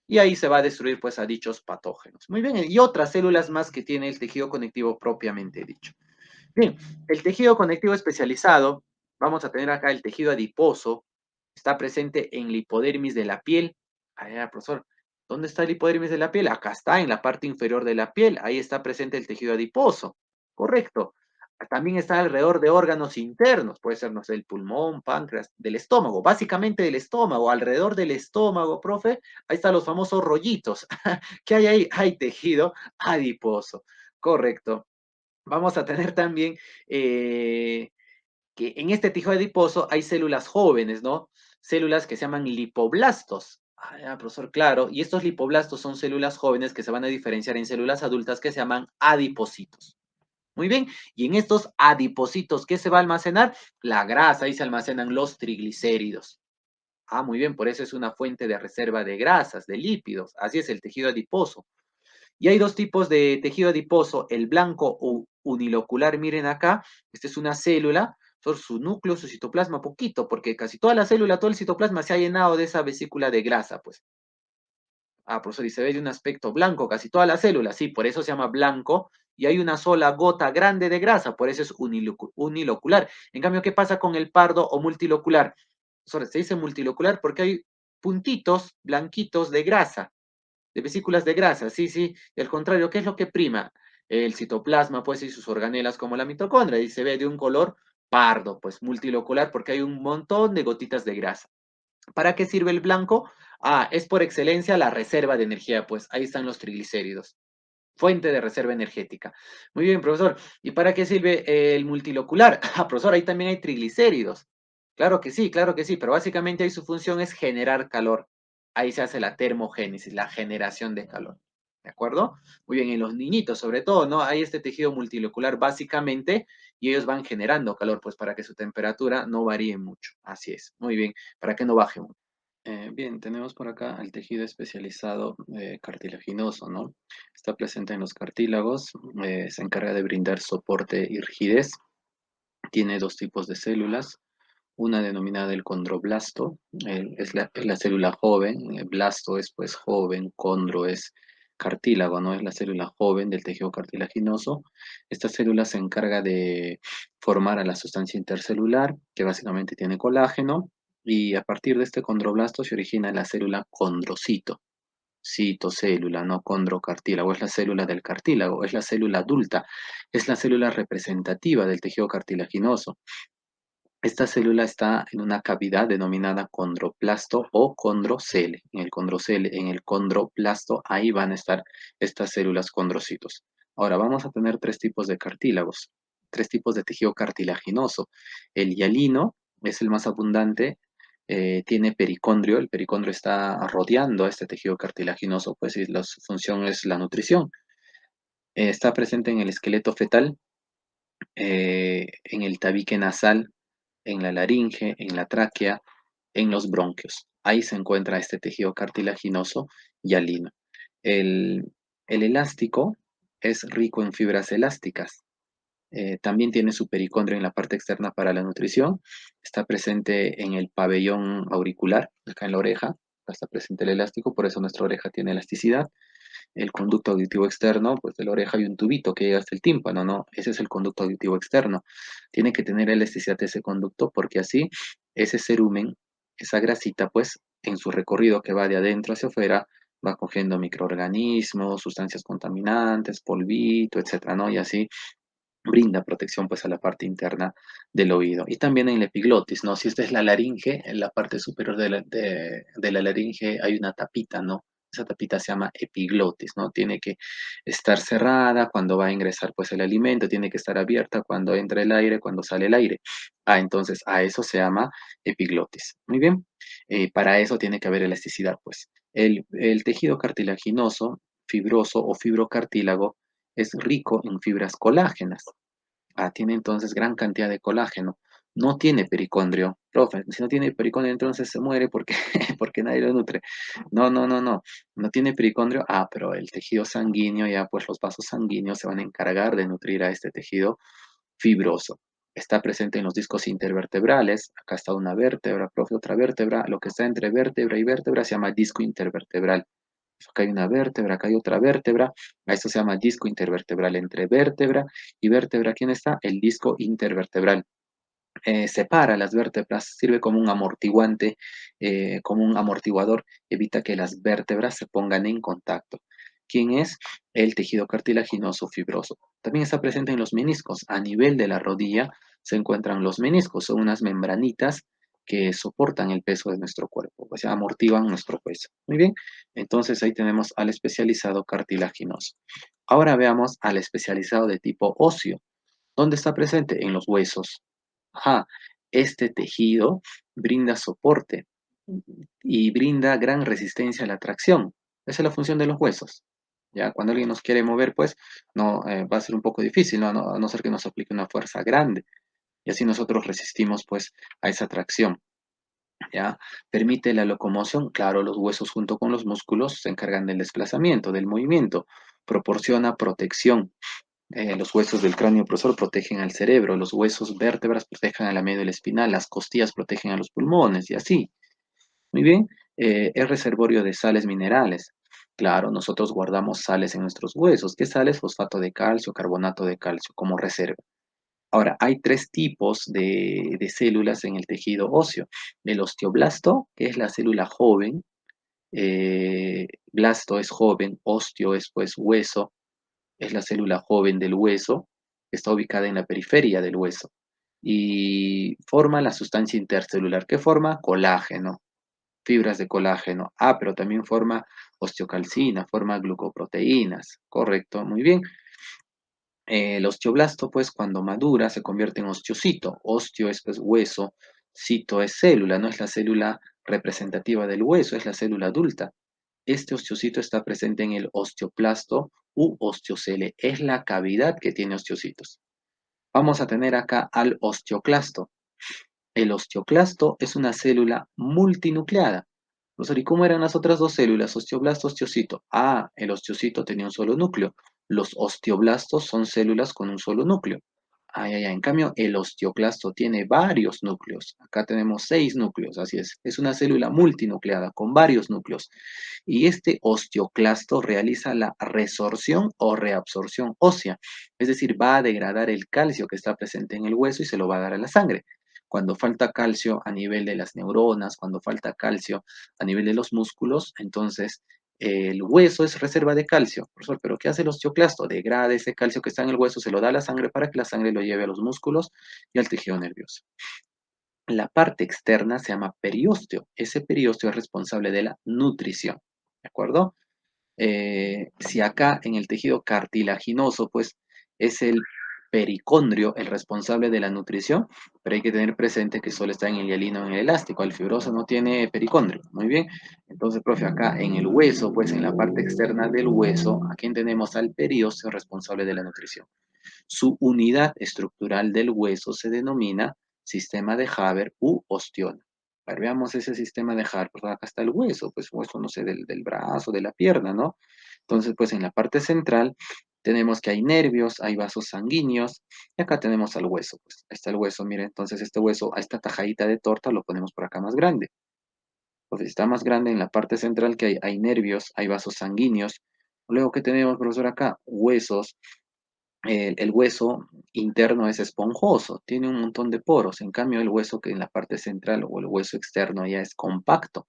y ahí se va a destruir pues a dichos patógenos. Muy bien, y otras células más que tiene el tejido conectivo propiamente dicho. Bien, el tejido conectivo especializado, vamos a tener acá el tejido adiposo, está presente en la hipodermis de la piel. Ahí, profesor, ¿dónde está el hipodermis de la piel? Acá está, en la parte inferior de la piel, ahí está presente el tejido adiposo. Correcto. También está alrededor de órganos internos, puede ser, no sé, el pulmón, páncreas, del estómago, básicamente del estómago, alrededor del estómago, profe, ahí están los famosos rollitos. ¿Qué hay ahí? Hay tejido adiposo. Correcto. Vamos a tener también que en este tejido adiposo hay células jóvenes, ¿no? Células que se llaman lipoblastos. Ah, ya, profesor, claro. Y estos lipoblastos son células jóvenes que se van a diferenciar en células adultas que se llaman adipocitos. Muy bien. Y en estos adipocitos, ¿qué se va a almacenar? La grasa, ahí se almacenan los triglicéridos. Ah, muy bien, por eso es una fuente de reserva de grasas, de lípidos. Así es el tejido adiposo. Y hay dos tipos de tejido adiposo, el blanco o unilocular, miren acá, esta es una célula, son su núcleo, su citoplasma, poquito, porque casi toda la célula, todo el citoplasma se ha llenado de esa vesícula de grasa, pues. Ah, profesor, y se ve de un aspecto blanco, casi toda la célula, sí, por eso se llama blanco, y hay una sola gota grande de grasa, por eso es unilocular. En cambio, ¿qué pasa con el pardo o multilocular? Profesor, se dice multilocular porque hay puntitos blanquitos de grasa, de vesículas de grasa, sí, sí. Y al contrario, ¿qué es lo que prima? El citoplasma, pues, y sus organelas como la mitocondria, y se ve de un color pardo, pues, multilocular, porque hay un montón de gotitas de grasa. ¿Para qué sirve el blanco? Ah, es por excelencia la reserva de energía, pues, ahí están los triglicéridos. Fuente de reserva energética. Muy bien, profesor. ¿Y para qué sirve el multilocular? Ah, profesor, ahí también hay triglicéridos. Claro que sí, pero básicamente ahí su función es generar calor. Ahí se hace la termogénesis, la generación de calor. ¿De acuerdo? Muy bien, en los niñitos sobre todo, ¿no? Hay este tejido multilocular básicamente y ellos van generando calor, pues para que su temperatura no varíe mucho. Así es, muy bien, para que no baje mucho. Bien, tenemos por acá el tejido especializado cartilaginoso, ¿no? Está presente en los cartílagos, se encarga de brindar soporte y rigidez. Tiene dos tipos de células, una denominada el condroblasto, es la célula joven, blasto es pues joven, condro es cartílago, ¿no? Es la célula joven del tejido cartilaginoso. Esta célula se encarga de formar a la sustancia intercelular, que básicamente tiene colágeno, y a partir de este condroblasto se origina la célula condrocito. Citocélula, no condrocartílago, es la célula del cartílago, es la célula adulta, es la célula representativa del tejido cartilaginoso. Esta célula está en una cavidad denominada condroplasto o condrocele. En el condroplasto, ahí van a estar estas células condrocitos. Ahora vamos a tener tres tipos de cartílagos, tres tipos de tejido cartilaginoso. El hialino es el más abundante, tiene pericondrio, el pericondrio está rodeando a este tejido cartilaginoso, pues y su función es la nutrición. Está presente en el esqueleto fetal, en el tabique nasal, en la laringe, en la tráquea, en los bronquios. Ahí se encuentra este tejido cartilaginoso hialino. El, el elástico es rico en fibras elásticas. También tiene su pericondrio en la parte externa para la nutrición. Está presente en el pabellón auricular, acá en la oreja. Acá está presente el elástico, por eso nuestra oreja tiene elasticidad. El conducto auditivo externo, pues de la oreja hay un tubito que llega hasta el tímpano, ¿no? Ese es el conducto auditivo externo. Tiene que tener elasticidad ese conducto porque así ese cerumen, esa grasita, pues en su recorrido que va de adentro hacia afuera, va cogiendo microorganismos, sustancias contaminantes, polvito, etcétera, ¿no? Y así brinda protección pues a la parte interna del oído. Y también en la epiglotis, ¿no? Si esta es la laringe, en la parte superior de la laringe hay una tapita, ¿no? Esa tapita se llama epiglotis, ¿no? Tiene que estar cerrada cuando va a ingresar pues el alimento, tiene que estar abierta cuando entra el aire, cuando sale el aire. Entonces a eso se llama epiglotis. Muy bien. Para eso tiene que haber elasticidad, pues. El tejido cartilaginoso, fibroso o fibrocartílago es rico en fibras colágenas. Tiene entonces gran cantidad de colágeno. No tiene pericondrio. Profe, si no tiene pericondrio, entonces se muere porque, porque nadie lo nutre. No, no, no, no. No tiene pericondrio. Pero el tejido sanguíneo, ya pues los vasos sanguíneos se van a encargar de nutrir a este tejido fibroso. Está presente en los discos intervertebrales. Acá está una vértebra, profe, otra vértebra. Lo que está entre vértebra y vértebra se llama disco intervertebral. Acá hay una vértebra, acá hay otra vértebra. A esto se llama disco intervertebral. Entre vértebra y vértebra, ¿quién está? El disco intervertebral. Separa las vértebras, sirve como un amortiguante, como un amortiguador, evita que las vértebras se pongan en contacto. ¿Quién es? El tejido cartilaginoso fibroso. También está presente en los meniscos. A nivel de la rodilla se encuentran los meniscos, son unas membranitas que soportan el peso de nuestro cuerpo, o sea, amortiguan nuestro peso. Muy bien, entonces ahí tenemos al especializado cartilaginoso. Ahora veamos al especializado de tipo óseo. ¿Dónde está presente? En los huesos. Ajá, este tejido brinda soporte y brinda gran resistencia a la tracción. Esa es la función de los huesos. Ya, cuando alguien nos quiere mover, pues no va a ser un poco difícil, ¿no? A no ser que nos aplique una fuerza grande. Y así nosotros resistimos, pues, a esa tracción. ¿Ya? Permite la locomoción. Claro, los huesos junto con los músculos se encargan del desplazamiento, del movimiento. Proporciona protección. Los huesos del cráneo profesor protegen al cerebro, los huesos vértebras protegen a la médula espinal, las costillas protegen a los pulmones y así. Muy bien, es reservorio de sales minerales. Claro, nosotros guardamos sales en nuestros huesos. ¿Qué sales? Fosfato de calcio, carbonato de calcio como reserva. Ahora, hay tres tipos de células en el tejido óseo. El osteoblasto, que es la célula joven, blasto es joven, osteo es pues hueso, es la célula joven del hueso, está ubicada en la periferia del hueso y forma la sustancia intercelular. ¿Qué forma? Colágeno, fibras de colágeno. Pero también forma osteocalcina, forma glucoproteínas. Correcto, muy bien. El osteoblasto, pues, cuando madura, se convierte en osteocito. Osteo es pues, hueso, cito es célula, no es la célula representativa del hueso, es la célula adulta. Este osteocito está presente en el osteoplasto u osteocele. Es la cavidad que tiene osteocitos. Vamos a tener acá al osteoclasto. El osteoclasto es una célula multinucleada. Profesor, ¿y cómo eran las otras dos células? Osteoblasto, osteocito. Ah, el osteocito tenía un solo núcleo. Los osteoblastos son células con un solo núcleo. Ay, ay, ay. En cambio, el osteoclasto tiene varios núcleos. Acá tenemos 6 núcleos, así es. Es una célula multinucleada con varios núcleos. Y este osteoclasto realiza la resorción o reabsorción ósea. Es decir, va a degradar el calcio que está presente en el hueso y se lo va a dar a la sangre. Cuando falta calcio a nivel de las neuronas, cuando falta calcio a nivel de los músculos, entonces el hueso es reserva de calcio. Profesor, ¿pero qué hace el osteoclasto? Degrada ese calcio que está en el hueso, se lo da a la sangre para que la sangre lo lleve a los músculos y al tejido nervioso. La parte externa se llama periósteo. Ese periósteo es responsable de la nutrición. ¿De acuerdo? Si acá en el tejido cartilaginoso, pues es el pericondrio el responsable de la nutrición, pero hay que tener presente que solo está en el hialino, en el elástico. El fibroso no tiene pericondrio. Muy bien. Entonces, profe, acá en el hueso, pues en la parte externa del hueso, aquí tenemos al periósteo responsable de la nutrición. Su unidad estructural del hueso se denomina sistema de Haber u ostiona. A ver, veamos ese sistema de Haber. Pues acá está el hueso, pues hueso, no sé, del brazo, de la pierna, ¿no? Entonces, pues en la parte central tenemos que hay nervios, hay vasos sanguíneos, y acá tenemos al hueso. Pues ahí está el hueso, mire, entonces este hueso, a esta tajadita de torta lo ponemos por acá más grande. Entonces está más grande en la parte central que hay nervios, hay vasos sanguíneos. Luego, ¿qué tenemos, profesor, acá? Huesos, el hueso interno es esponjoso, tiene un montón de poros. En cambio, el hueso que en la parte central o el hueso externo ya es compacto,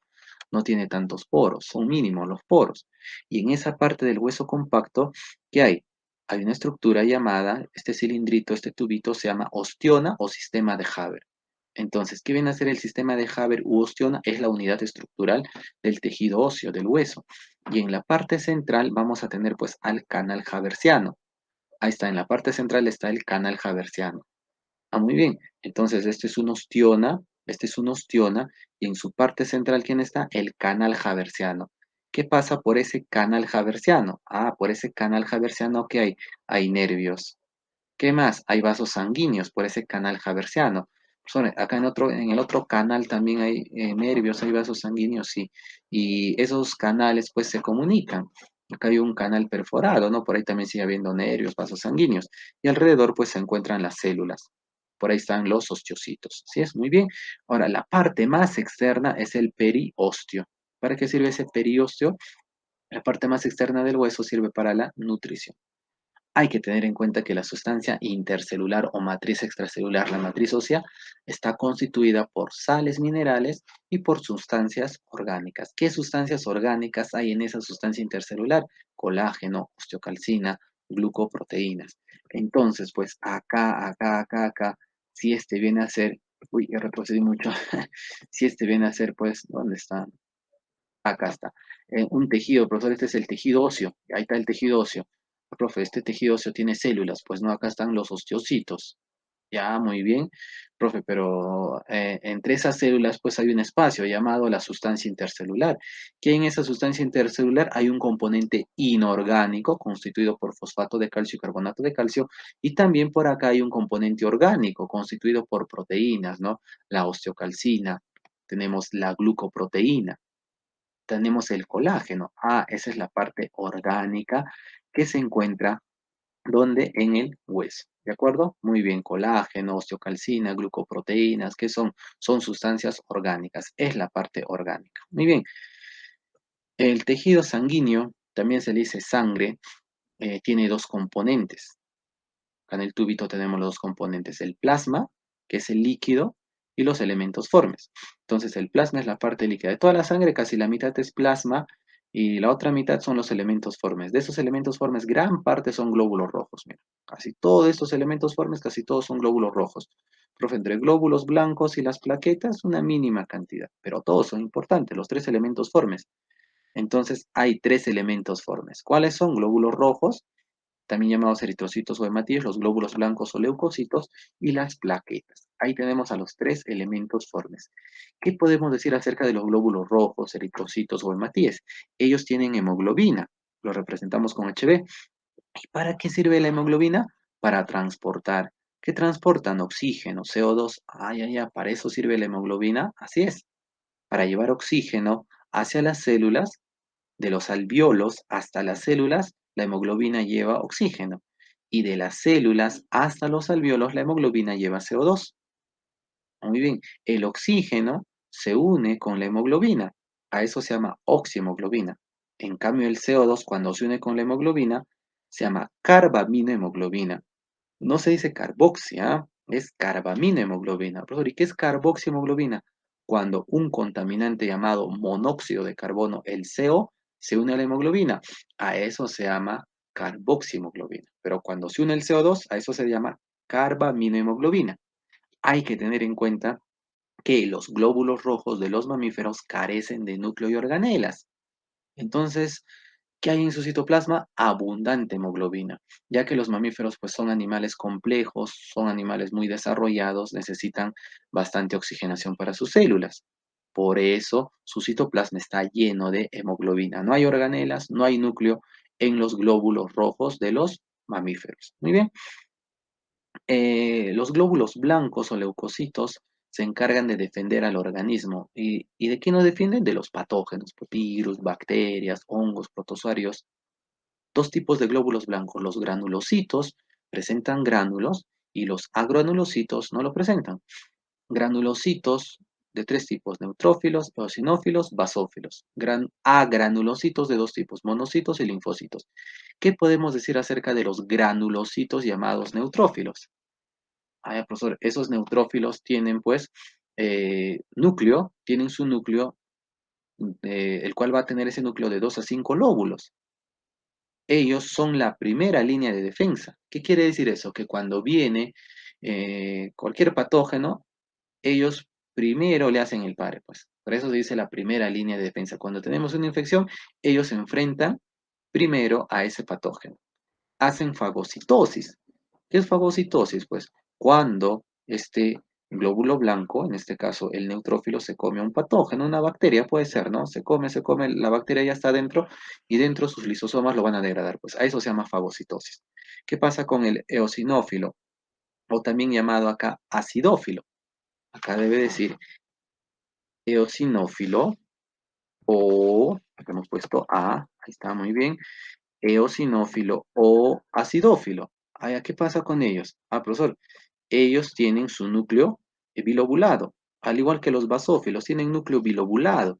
no tiene tantos poros, son mínimos los poros. Y en esa parte del hueso compacto, ¿qué hay? Hay una estructura llamada, este cilindrito, este tubito se llama ostiona o sistema de Haber. Entonces, ¿qué viene a ser el sistema de Haber u ostiona? Es la unidad estructural del tejido óseo, del hueso. Y en la parte central vamos a tener pues al canal haversiano. Ahí está, en la parte central está el canal haversiano. Ah, muy bien. Entonces, este es un ostiona, y en su parte central, ¿quién está? El canal haversiano. ¿Qué pasa por ese canal haversiano? Ah, por ese canal haversiano, ¿qué hay? Hay nervios. ¿Qué más? Hay vasos sanguíneos por ese canal haversiano. Acá en el otro canal también hay nervios, hay vasos sanguíneos, sí. Y esos canales pues se comunican. Acá hay un canal perforado, ¿no? Por ahí también sigue habiendo nervios, vasos sanguíneos. Y alrededor pues se encuentran las células. Por ahí están los osteocitos. ¿Sí es? Muy bien. Ahora, la parte más externa es el periósteo. ¿Para qué sirve ese periósteo? La parte más externa del hueso sirve para la nutrición. Hay que tener en cuenta que la sustancia intercelular o matriz extracelular, la matriz ósea, está constituida por sales minerales y por sustancias orgánicas. ¿Qué sustancias orgánicas hay en esa sustancia intercelular? Colágeno, osteocalcina, glucoproteínas. Entonces, pues acá, si este viene a ser, uy, ya retrocedí mucho, si este viene a ser, pues, ¿dónde está? Acá está. Un tejido, profesor, este es el tejido óseo. Ahí está el tejido óseo. Profe, este tejido óseo tiene células. Pues no, acá están los osteocitos. Ya, muy bien. Profe, pero entre esas células pues hay un espacio llamado la sustancia intercelular. Que en esa sustancia intercelular hay un componente inorgánico constituido por fosfato de calcio y carbonato de calcio. Y también por acá hay un componente orgánico constituido por proteínas, ¿no? La osteocalcina. Tenemos la glucoproteína, tenemos el colágeno. Ah, esa es la parte orgánica que se encuentra donde en el hueso. ¿De acuerdo? Muy bien, colágeno, osteocalcina, glucoproteínas, ¿qué son? Son sustancias orgánicas. Es la parte orgánica. Muy bien. El tejido sanguíneo, también se le dice sangre, tiene dos componentes. Acá en el tubito tenemos los dos componentes, el plasma, que es el líquido, y los elementos formes. Entonces el plasma es la parte líquida. De toda la sangre, casi la mitad es plasma y la otra mitad son los elementos formes. De esos elementos formes, gran parte son glóbulos rojos. Mira, casi todos estos elementos formes, casi todos son glóbulos rojos. Profe, entre glóbulos blancos y las plaquetas, una mínima cantidad, pero todos son importantes, los tres elementos formes. Entonces hay tres elementos formes. ¿Cuáles son? Glóbulos rojos, también llamados eritrocitos o hematíes, los glóbulos blancos o leucocitos y las plaquetas. Ahí tenemos a los tres elementos formes. ¿Qué podemos decir acerca de los glóbulos rojos, eritrocitos o hematíes? Ellos tienen hemoglobina, lo representamos con HB. ¿Y para qué sirve la hemoglobina? Para transportar. ¿Qué transportan? Oxígeno, CO2. Para eso sirve la hemoglobina. Así es, para llevar oxígeno hacia las células, de los alvéolos hasta las células, la hemoglobina lleva oxígeno. Y de las células hasta los alvéolos, la hemoglobina lleva CO2. Muy bien, el oxígeno se une con la hemoglobina. A eso se llama oxihemoglobina. En cambio, el CO2, cuando se une con la hemoglobina, se llama carbaminohemoglobina. No se dice carboxia, es carbaminohemoglobina. Profesor, ¿y qué es carboxihemoglobina? Cuando un contaminante llamado monóxido de carbono, el CO, se une a la hemoglobina. A eso se llama carboxihemoglobina. Pero cuando se une el CO2, a eso se llama carbaminohemoglobina. Hay que tener en cuenta que los glóbulos rojos de los mamíferos carecen de núcleo y organelas. Entonces, ¿qué hay en su citoplasma? Abundante hemoglobina, ya que los mamíferos pues, son animales complejos, son animales muy desarrollados, necesitan bastante oxigenación para sus células. Por eso su citoplasma está lleno de hemoglobina. No hay organelas, no hay núcleo en los glóbulos rojos de los mamíferos. Muy bien. Los glóbulos blancos o leucocitos se encargan de defender al organismo. ¿Y de qué nos defienden? De los patógenos, pues, virus, bacterias, hongos, protozoarios. Dos tipos de glóbulos blancos. Los granulocitos presentan gránulos y los agranulocitos no lo presentan. Granulocitos de tres tipos, neutrófilos, eosinófilos, basófilos. Agranulocitos de dos tipos, monocitos y linfocitos. ¿Qué podemos decir acerca de los granulocitos llamados neutrófilos? Profesor, esos neutrófilos tienen pues núcleo, tienen su núcleo, el cual va a tener ese núcleo de 2 a 5 lóbulos. Ellos son la primera línea de defensa. ¿Qué quiere decir eso? Que cuando viene cualquier patógeno, ellos primero le hacen el pare, pues. Por eso se dice la primera línea de defensa. Cuando tenemos una infección, ellos se enfrentan primero a ese patógeno. Hacen fagocitosis. ¿Qué es fagocitosis? Pues cuando este glóbulo blanco, en este caso el neutrófilo, se come a un patógeno, una bacteria puede ser, ¿no? Se come, la bacteria ya está dentro y dentro sus lisosomas lo van a degradar. Pues a eso se llama fagocitosis. ¿Qué pasa con el eosinófilo? O también llamado acá acidófilo. Acá debe decir eosinófilo o, acá hemos puesto A, ahí está muy bien, eosinófilo o acidófilo. ¿Qué pasa con ellos? Profesor, ellos tienen su núcleo bilobulado, al igual que los basófilos tienen núcleo bilobulado.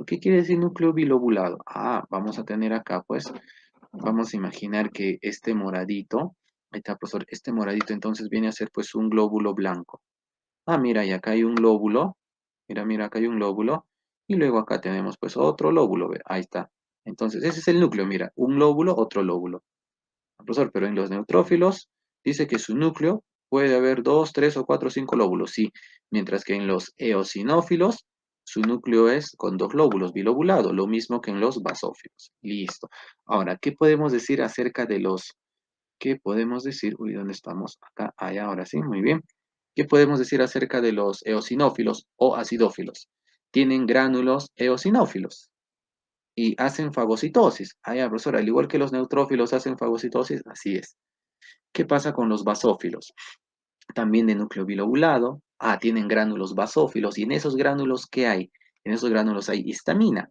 ¿Qué quiere decir núcleo bilobulado? Vamos a tener acá, pues, vamos a imaginar que este moradito, ahí está, profesor, este moradito entonces viene a ser pues un glóbulo blanco. Mira, y acá hay un lóbulo, mira, acá hay un lóbulo, y luego acá tenemos pues otro lóbulo, ve, ahí está. Entonces, ese es el núcleo, mira, un lóbulo, otro lóbulo. Profesor, pero en los neutrófilos dice que su núcleo puede haber 2, 3 o 4 o 5 lóbulos, sí, mientras que en los eosinófilos su núcleo es con 2 lóbulos, bilobulado, lo mismo que en los basófilos. Listo. Ahora, ¿qué podemos decir acerca de qué podemos decir? Uy, ¿dónde estamos? Acá, allá, ahora sí, muy bien. ¿Qué podemos decir acerca de los eosinófilos o acidófilos? Tienen gránulos eosinófilos y hacen fagocitosis. Profesor, al igual que los neutrófilos hacen fagocitosis, así es. ¿Qué pasa con los basófilos? También de núcleo bilobulado. Tienen gránulos basófilos. ¿Y en esos gránulos qué hay? En esos gránulos hay histamina.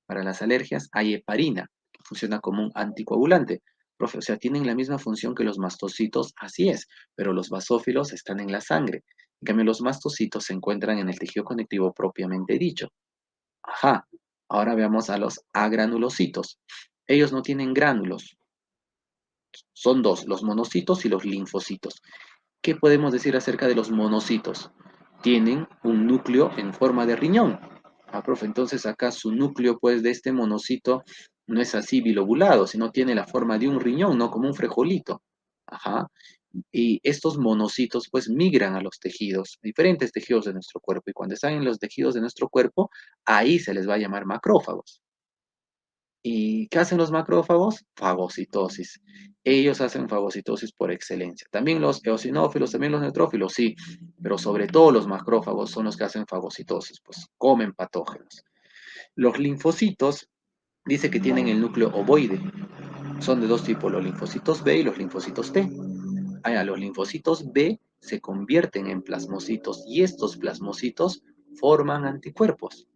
Para las alergias hay heparina, que funciona como un anticoagulante. Profe, o sea, tienen la misma función que los mastocitos, así es, pero los basófilos están en la sangre. En cambio, los mastocitos se encuentran en el tejido conectivo propiamente dicho. Ahora veamos a los agranulocitos. Ellos no tienen gránulos, son dos, los monocitos y los linfocitos. ¿Qué podemos decir acerca de los monocitos? Tienen un núcleo en forma de riñón. Profe, entonces acá su núcleo, pues, de este monocito no es así bilobulado, sino tiene la forma de un riñón, ¿no? Como un frijolito. Ajá. Y estos monocitos, pues, migran a los tejidos, diferentes tejidos de nuestro cuerpo. Y cuando están en los tejidos de nuestro cuerpo, ahí se les va a llamar macrófagos. ¿Y qué hacen los macrófagos? Fagocitosis. Ellos hacen fagocitosis por excelencia. También los eosinófilos, también los neutrófilos, sí, pero sobre todo los macrófagos son los que hacen fagocitosis, pues comen patógenos. Los linfocitos dice que tienen el núcleo ovoide. Son de dos tipos, los linfocitos B y los linfocitos T. Los linfocitos B se convierten en plasmocitos y estos plasmocitos forman anticuerpos.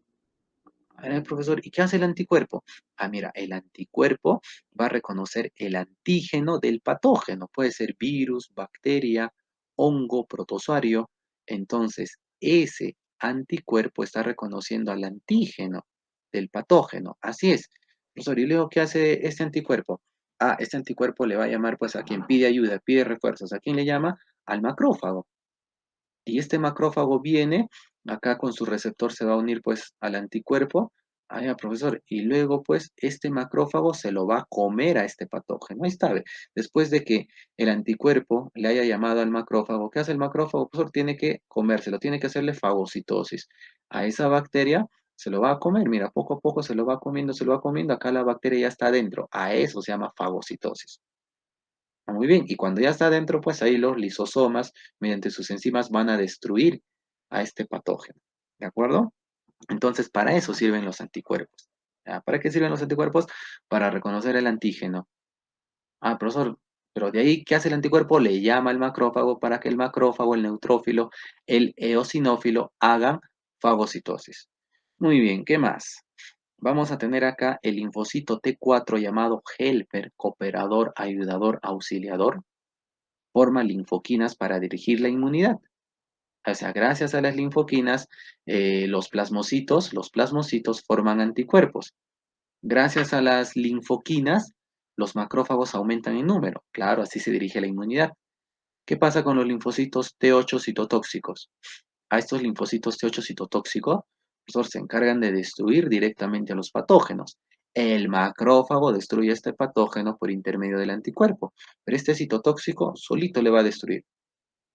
A ver, profesor, ¿y qué hace el anticuerpo? Ah, mira, el anticuerpo va a reconocer el antígeno del patógeno. Puede ser virus, bacteria, hongo, protozoario. Entonces, ese anticuerpo está reconociendo al antígeno del patógeno. Así es. Profesor, ¿y luego qué hace este anticuerpo? Ah, este anticuerpo le va a llamar pues a quien pide ayuda, pide refuerzos. ¿A quién le llama? Al macrófago. Y este macrófago viene, acá con su receptor se va a unir pues al anticuerpo. Ah, ya, profesor, y luego pues este macrófago se lo va a comer a este patógeno. Ahí está, ve. Después de que el anticuerpo le haya llamado al macrófago, ¿qué hace el macrófago? Profesor, tiene que comérselo, tiene que hacerle fagocitosis. A esa bacteria se lo va a comer, mira, poco a poco se lo va comiendo, se lo va comiendo, acá la bacteria ya está adentro. A eso se llama fagocitosis. Ah, muy bien, y cuando ya está adentro, pues ahí los lisosomas, mediante sus enzimas, van a destruir a este patógeno. ¿De acuerdo? Entonces, para eso sirven los anticuerpos. ¿Ya? ¿Para qué sirven los anticuerpos? Para reconocer el antígeno. Ah, profesor, pero de ahí, ¿qué hace el anticuerpo? Le llama al macrófago para que el macrófago, el neutrófilo, el eosinófilo hagan fagocitosis. Muy bien, ¿qué más? Vamos a tener acá el linfocito T4 llamado helper, cooperador, ayudador, auxiliador. Forma linfoquinas para dirigir la inmunidad. O sea, gracias a las linfoquinas, los plasmocitos forman anticuerpos. Gracias a las linfoquinas, los macrófagos aumentan en número. Claro, así se dirige la inmunidad. ¿Qué pasa con los linfocitos T8 citotóxicos? A estos linfocitos T8 citotóxicos, estos se encargan de destruir directamente a los patógenos. El macrófago destruye este patógeno por intermedio del anticuerpo, pero este citotóxico solito le va a destruir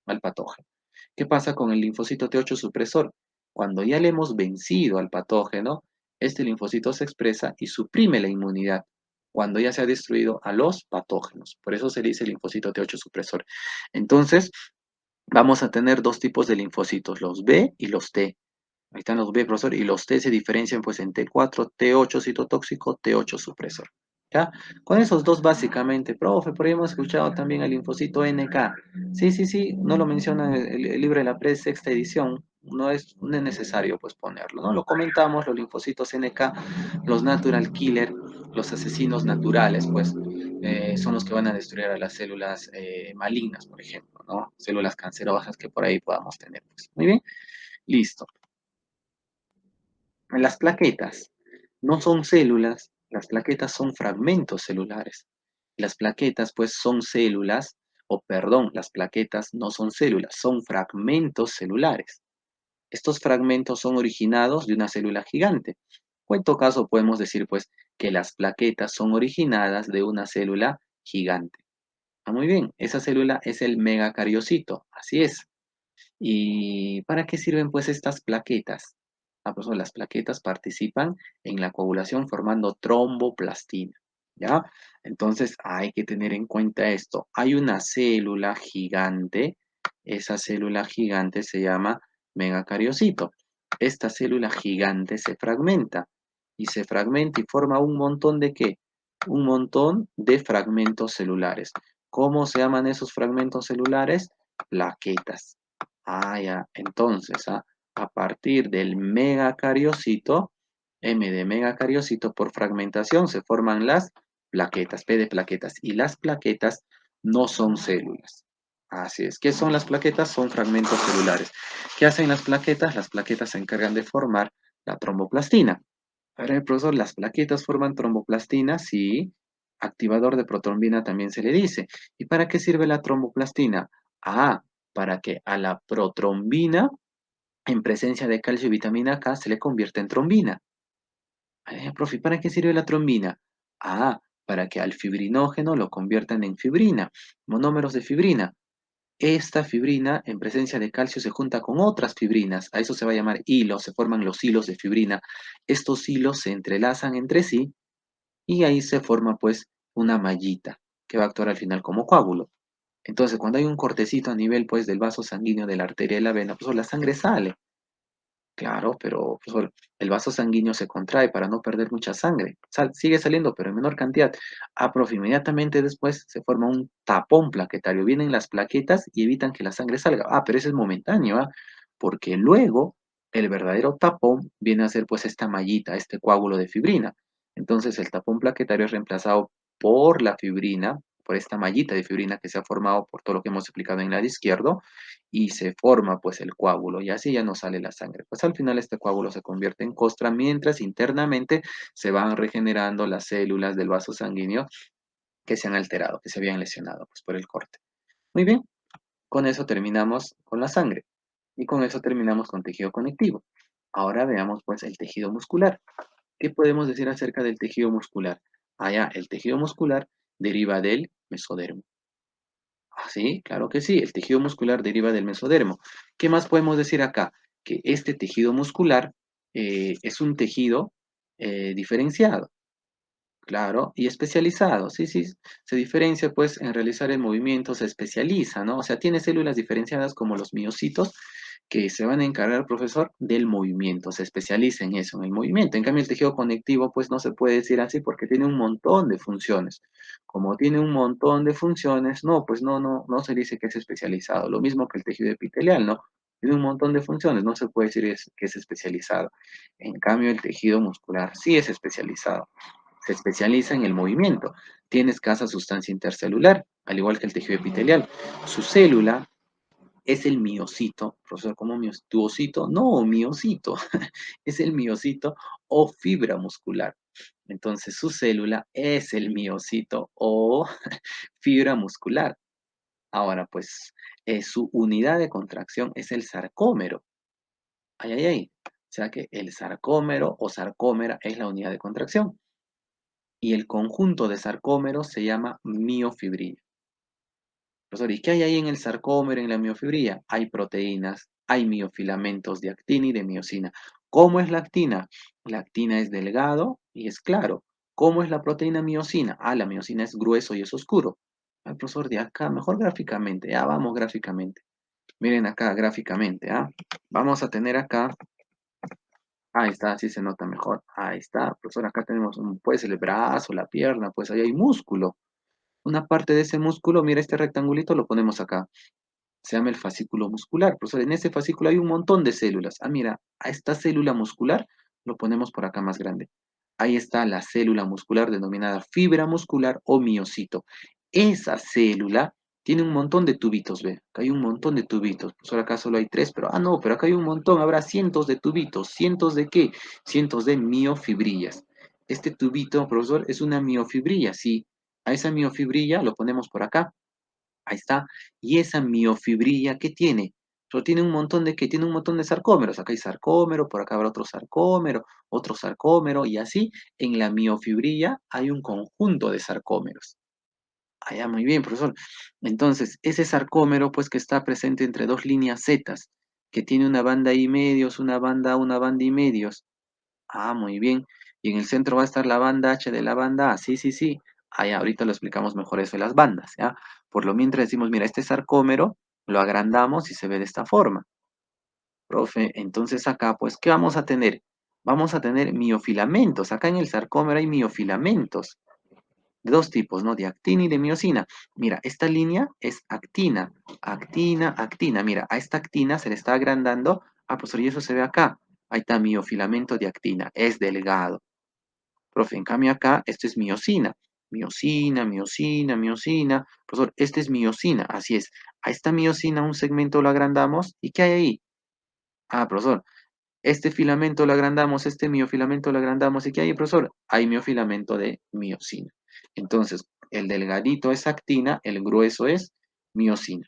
al patógeno. ¿Qué pasa con el linfocito T8 supresor? Cuando ya le hemos vencido al patógeno, este linfocito se expresa y suprime la inmunidad cuando ya se ha destruido a los patógenos. Por eso se dice linfocito T8 supresor. Entonces, vamos a tener dos tipos de linfocitos, los B y los T. Ahí están los B, profesor, y los T se diferencian pues en T4, T8 citotóxico, T8 supresor. ¿Ya? Con esos dos básicamente, profe, por ahí hemos escuchado también al linfocito NK. Sí, sí, sí, no lo menciona el libro de la PRES sexta edición, no es necesario pues ponerlo, ¿no? Lo comentamos, los linfocitos NK, los natural killer, los asesinos naturales, pues son los que van a destruir a las células malignas, por ejemplo, ¿no? Células cancerosas que por ahí podamos tener. Pues. Muy bien, listo. Las plaquetas no son células, las plaquetas son fragmentos celulares. Las plaquetas, pues, son células, o perdón, las plaquetas no son células, son fragmentos celulares. Estos fragmentos son originados de una célula gigante. O en todo caso podemos decir, pues, que las plaquetas son originadas de una célula gigante. Ah, muy bien, esa célula es el megacariocito, así es. ¿Y para qué sirven pues estas plaquetas? Ah, pues las plaquetas participan en la coagulación formando tromboplastina, ¿ya? Entonces hay que tener en cuenta esto. Hay una célula gigante, esa célula gigante se llama megacariocito. Esta célula gigante se fragmenta y forma un montón de ¿qué? Un montón de fragmentos celulares. ¿Cómo se llaman esos fragmentos celulares? Plaquetas. Ah, ya. Entonces, a partir del megacariocito, M de megacariocito por fragmentación se forman las plaquetas, P de plaquetas. Y las plaquetas no son células. Así es. ¿Qué son las plaquetas? Son fragmentos celulares. ¿Qué hacen las plaquetas? Las plaquetas se encargan de formar la tromboplastina. A ver, profesor, las plaquetas forman tromboplastina, sí. Activador de protrombina también se le dice. ¿Y para qué sirve la tromboplastina? Ah, para que a la protrombina, en presencia de calcio y vitamina K, se le convierta en trombina. Profe, ¿para qué sirve la trombina? Ah, para que al fibrinógeno lo conviertan en fibrina, monómeros de fibrina. Esta fibrina, en presencia de calcio, se junta con otras fibrinas. A eso se va a llamar hilos, se forman los hilos de fibrina. Estos hilos se entrelazan entre sí y ahí se forma pues una mallita que va a actuar al final como coágulo. Entonces, cuando hay un cortecito a nivel pues del vaso sanguíneo de la arteria y la vena, pues la sangre sale. Claro, pero pues, el vaso sanguíneo se contrae para no perder mucha sangre. Sigue saliendo, pero en menor cantidad. Ah, profe, inmediatamente después se forma un tapón plaquetario. Vienen las plaquetas y evitan que la sangre salga. Ah, pero ese es momentáneo, ¿ah? Porque luego El verdadero tapón viene a ser pues esta mallita, este coágulo de fibrina. Entonces el tapón plaquetario es reemplazado por la fibrina, por esta mallita de fibrina que se ha formado por todo lo que hemos explicado en el lado izquierdo y se forma pues el coágulo y así ya no sale la sangre. Pues al final este coágulo se convierte en costra mientras internamente se van regenerando las células del vaso sanguíneo que se han alterado, que se habían lesionado pues por el corte. Muy bien, con eso terminamos con la sangre y con eso terminamos con tejido conectivo. Ahora veamos pues el tejido muscular. ¿Qué podemos decir acerca del tejido muscular? Allá, el tejido muscular deriva del mesodermo. Ah, sí, claro que sí, el tejido muscular deriva del mesodermo. ¿Qué más podemos decir acá? Que este tejido muscular es un tejido diferenciado. Claro, y especializado, sí, sí, se diferencia pues en realizar el movimiento, se especializa, ¿no? O sea, tiene células diferenciadas como los miocitos que se van a encargar, profesor, del movimiento, se especializa en eso, en el movimiento. En cambio, el tejido conectivo pues no se puede decir así porque tiene un montón de funciones. Como tiene un montón de funciones, no, pues no se dice que es especializado. Lo mismo que el tejido epitelial, ¿no? Tiene un montón de funciones, no se puede decir que es especializado. En cambio, el tejido muscular sí es especializado. Se especializa en el movimiento. Tiene escasa sustancia intercelular, al igual que el tejido epitelial. Su célula es el miocito, profesor, ¿cómo tuocito? No, miocito, es el miocito o fibra muscular. Entonces, su célula es el miocito o fibra muscular. Ahora, pues, su unidad de contracción es el sarcómero. Ay, ay, ay. O sea que el sarcómero o sarcómera es la unidad de contracción. Y el conjunto de sarcómeros se llama miofibrilla. Profesor, ¿y qué hay ahí en el sarcómero, en la miofibrilla? Hay proteínas, hay miofilamentos de actina y de miocina. ¿Cómo es la actina? La actina es delgado y es claro. ¿Cómo es la proteína miocina? Ah, la miocina es grueso y es oscuro. Al profesor, de acá, mejor gráficamente. Ya vamos gráficamente. Miren acá gráficamente. ¿Ah? Vamos a tener acá. Ahí está, así se nota mejor. Ahí está, profesor. Acá tenemos pues el brazo, la pierna, pues ahí hay músculo. Una parte de ese músculo, mira este rectangulito, lo ponemos acá. Se llama el fascículo muscular. Profesor, en ese fascículo hay un montón de células. Ah, mira, a esta célula muscular lo ponemos por acá más grande. Ahí está la célula muscular denominada fibra muscular o miocito. Esa célula tiene un montón de tubitos, ve. Acá hay un montón de tubitos. Profesor, acá solo hay tres, pero no, pero acá hay un montón. Habrá cientos de tubitos. ¿Cientos de qué? Cientos de miofibrillas. Este tubito, profesor, es una miofibrilla, sí. A esa miofibrilla lo ponemos por acá. Ahí está. Y esa miofibrilla, ¿qué tiene? Solo tiene un montón de, ¿qué? Tiene un montón de sarcómeros. Acá hay sarcómero, por acá habrá otro sarcómero, y así en la miofibrilla hay un conjunto de sarcómeros. Ah, muy bien, profesor. Entonces, ese sarcómero, pues que está presente entre dos líneas zetas, que tiene una banda y medios, una banda y medios. Ah, muy bien. Y en el centro va a estar la banda H de la banda A. Sí, sí, sí. Ahí ahorita lo explicamos mejor eso de las bandas, ¿ya? Por lo mientras decimos, mira, este sarcómero lo agrandamos y se ve de esta forma. Profe, entonces acá, pues, ¿qué vamos a tener? Vamos a tener miofilamentos. Acá en el sarcómero hay miofilamentos de dos tipos, ¿no? De actina y de miocina. Mira, esta línea es actina, actina, actina. Mira, a esta actina se le está agrandando. Ah, profesor, y eso se ve acá. Ahí está miofilamento de actina. Es delgado. Profe, en cambio acá, esto es miocina. Miocina, miocina, miocina. Profesor, este es miocina, así es. A esta miocina un segmento lo agrandamos. ¿Y qué hay ahí? Ah, profesor, este filamento lo agrandamos, este miofilamento lo agrandamos. ¿Y qué hay, profesor? Hay miofilamento de miocina. Entonces, el delgadito es actina, el grueso es miocina.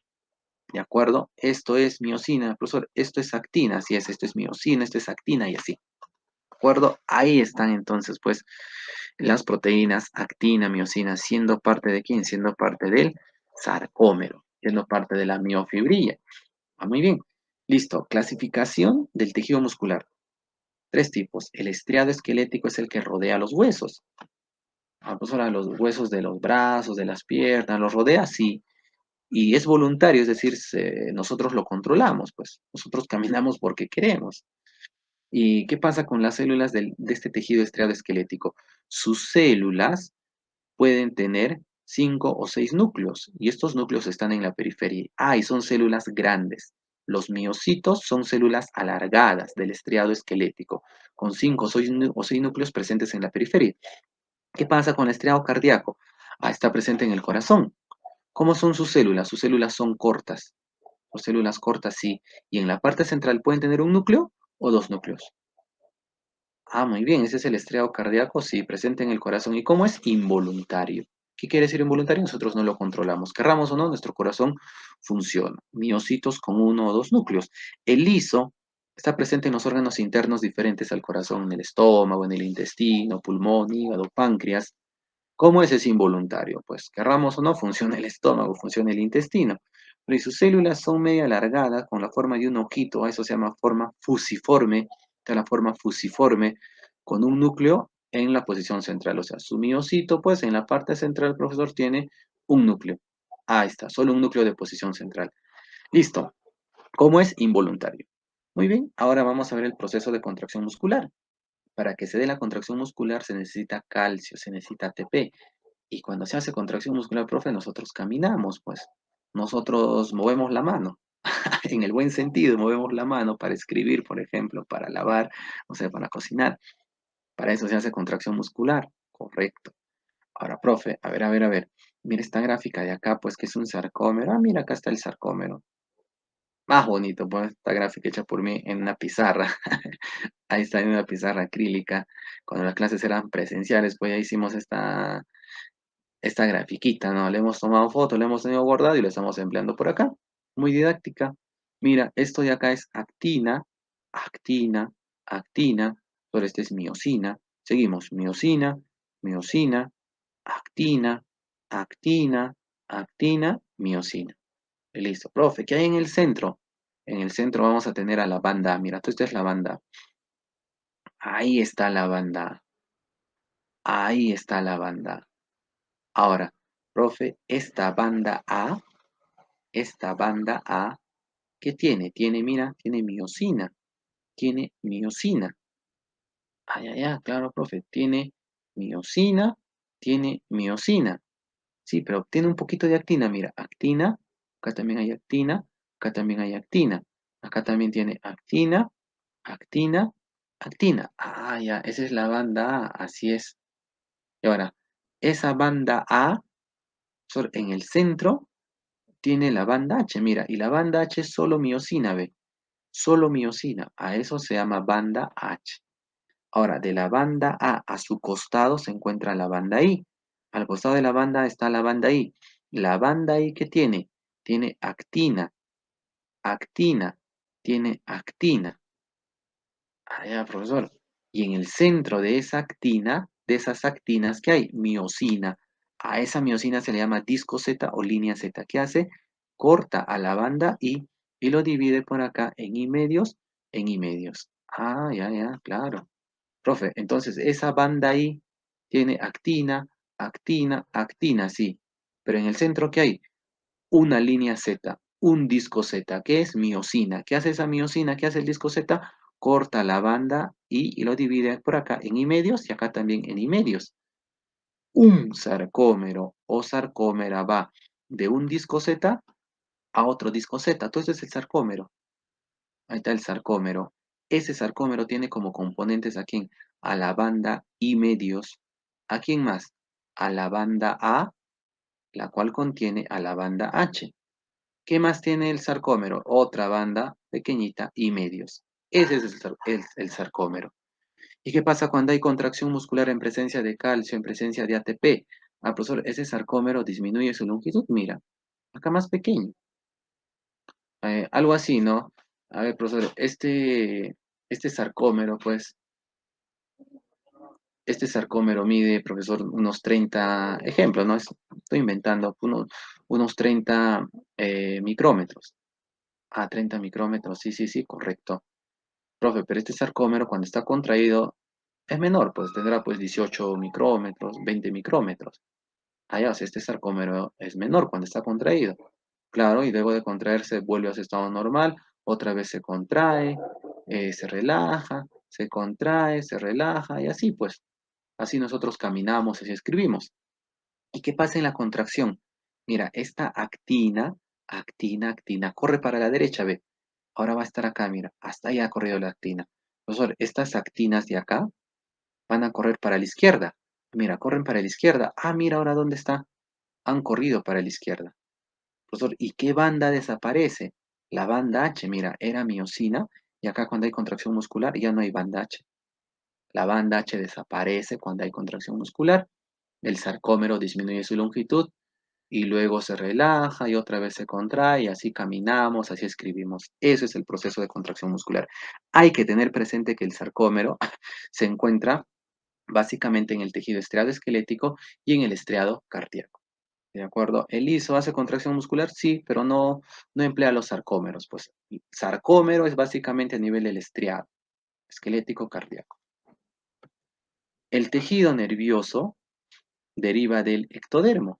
¿De acuerdo? Esto es miocina, profesor. Esto es actina, así es. Esto es miocina, esto es actina y así. ¿De acuerdo? Ahí están entonces, pues, las proteínas actina, miocina, siendo parte de quién, siendo parte del sarcómero, siendo parte de la miofibrilla. Ah, muy bien. Listo. Clasificación del tejido muscular. Tres tipos. El estriado esquelético es el que rodea los huesos. Ah, pues ahora los huesos de los brazos, de las piernas, los rodea, sí. Y es voluntario, es decir, nosotros lo controlamos, pues. Nosotros caminamos porque queremos. ¿Y qué pasa con las células de este tejido estriado esquelético? Sus células pueden tener 5 o 6 núcleos y estos núcleos están en la periferia. Ah, y son células grandes. Los miocitos son células alargadas del estriado esquelético, con 5 o 6 núcleos presentes en la periferia. ¿Qué pasa con el estriado cardíaco? Ah, está presente en el corazón. ¿Cómo son sus células? Sus células son cortas. O células cortas, sí. Y en la parte central pueden tener un núcleo o dos núcleos. Ah, muy bien, ese es el estriado cardíaco, sí, presente en el corazón. ¿Y cómo es? Involuntario. ¿Qué quiere decir involuntario? Nosotros no lo controlamos. Querramos o no, nuestro corazón funciona. Miocitos con uno o dos núcleos. El liso está presente en los órganos internos diferentes al corazón, en el estómago, en el intestino, pulmón, hígado, páncreas. ¿Cómo es involuntario? Pues querramos o no, funciona el estómago, funciona el intestino. Pero y sus células son medio alargadas, con la forma de un ojito, a eso se llama forma fusiforme, está la forma fusiforme, con un núcleo en la posición central. O sea, su miocito, pues en la parte central, profesor, tiene un núcleo. Ahí está, solo un núcleo de posición central. Listo. ¿Cómo es involuntario? Muy bien, ahora vamos a ver el proceso de contracción muscular. Para que se dé la contracción muscular se necesita calcio, se necesita ATP. Y cuando se hace contracción muscular, profe, nosotros caminamos, pues. Nosotros movemos la mano. En el buen sentido, movemos la mano para escribir, por ejemplo, para lavar, o sea, para cocinar. Para eso se hace contracción muscular. Correcto. Ahora, profe, a ver. Mira esta gráfica de acá, pues que es un sarcómero. Ah, mira, acá está el sarcómero. Más bonito, pues, esta gráfica hecha por mí en una pizarra. Ahí está en una pizarra acrílica. Cuando las clases eran presenciales, pues ya hicimos esta grafiquita, ¿no? Le hemos tomado foto, le hemos tenido guardado y lo estamos empleando por acá. Muy didáctica. Mira, esto de acá es actina, actina, actina, pero este es miocina. Seguimos, miocina, miocina, actina, actina, actina, miocina. Y listo, profe, ¿qué hay en el centro? En el centro vamos a tener a la banda A. Mira, esta es la banda A. Ahí está la banda A. Ahí está la banda A. Ahora, profe, esta banda A, ¿qué tiene? Mira, tiene miocina. Tiene miocina. Claro, profe. Tiene miocina. Sí, pero tiene un poquito de actina. Mira, actina. Acá también hay actina. Acá también hay actina. Acá también tiene actina, actina, actina. Ya, esa es la banda A. Así es. Y ahora, esa banda A, en el centro, tiene la banda H. Mira, y la banda H es solo miocina, ¿ve? Solo miocina. A eso se llama banda H. Ahora, de la banda A su costado se encuentra la banda I. Al costado de la banda está la banda I. La banda I, ¿qué tiene? Tiene actina, actina, tiene actina. Ya, profesor. Y en el centro de esa actina, de esas actinas, ¿qué hay? Miocina. A esa miocina se le llama disco Z o línea Z. ¿Qué hace? Corta a la banda y lo divide por acá en I medios, en I medios. Ya, claro. Profe, entonces esa banda I tiene actina, actina, actina, sí. Pero en el centro, ¿qué hay? Una línea Z, un disco Z, que es miocina. ¿Qué hace esa miocina? ¿Qué hace el disco Z? Corta la banda y lo divide por acá en I medios y acá también en I medios. Un sarcómero o sarcómera va de un disco Z a otro disco Z. Entonces es el sarcómero. Ahí está el sarcómero. Ese sarcómero tiene como componentes a quién? A la banda I medios. ¿A quién más? A la banda A, la cual contiene a la banda H. ¿Qué más tiene el sarcómero? Otra banda pequeñita y medios. Ese es el sarcómero. ¿Y qué pasa cuando hay contracción muscular en presencia de calcio, en presencia de ATP? Profesor, ese sarcómero disminuye su longitud. Mira, acá más pequeño. Algo así, ¿no? A ver, profesor, este sarcómero, pues, este sarcómero mide, profesor, unos 30 ejemplos, ¿no? Estoy inventando, unos 30 micrómetros. 30 micrómetros, sí, correcto. Profe, pero este sarcómero cuando está contraído es menor, pues tendrá pues 18 micrómetros, 20 micrómetros. Ya, o sea, este sarcómero es menor cuando está contraído. Claro, y luego de contraerse vuelve a su estado normal, otra vez se contrae, se relaja, se contrae, se relaja, y así pues. Así nosotros caminamos, así escribimos. ¿Y qué pasa en la contracción? Mira, esta actina, actina, actina, corre para la derecha, ve. Ahora va a estar acá, mira, hasta ahí ha corrido la actina. Profesor, estas actinas de acá van a correr para la izquierda. Mira, corren para la izquierda. Ah, mira ahora dónde está. Han corrido para la izquierda. Profesor, ¿y qué banda desaparece? La banda H, mira, era miosina y acá cuando hay contracción muscular ya no hay banda H. La banda H desaparece cuando hay contracción muscular. El sarcómero disminuye su longitud y luego se relaja y otra vez se contrae y así caminamos, así escribimos. Eso es el proceso de contracción muscular. Hay que tener presente que el sarcómero se encuentra básicamente en el tejido estriado esquelético y en el estriado cardíaco. ¿De acuerdo? ¿El liso hace contracción muscular? Sí, pero no emplea los sarcómeros. Pues sarcómero es básicamente a nivel del estriado esquelético cardíaco. El tejido nervioso deriva del ectodermo.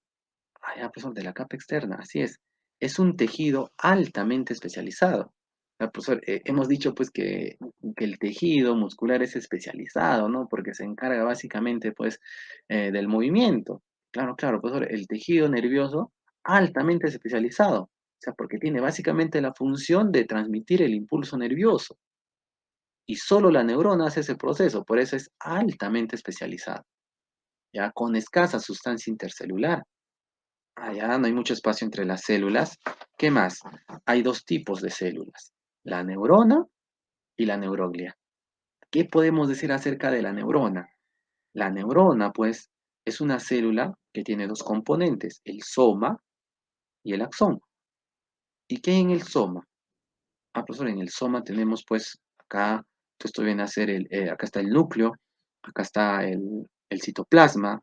Ah, ya, profesor, de la capa externa, así es. Es un tejido altamente especializado. Ah, profesor, hemos dicho pues que el tejido muscular es especializado, ¿no? Porque se encarga básicamente pues del movimiento. Claro, claro, profesor, el tejido nervioso altamente especializado. O sea, porque tiene básicamente la función de transmitir el impulso nervioso. Y solo la neurona hace ese proceso, por eso es altamente especializado. Ya con escasa sustancia intercelular. Allá no hay mucho espacio entre las células. ¿Qué más? Hay dos tipos de células, la neurona y la neuroglia. ¿Qué podemos decir acerca de la neurona? La neurona, pues, es una célula que tiene dos componentes, el soma y el axón. ¿Y qué hay en el soma? Ah, profesor, en el soma tenemos, pues, acá, esto viene a ser acá está el núcleo, acá está el citoplasma.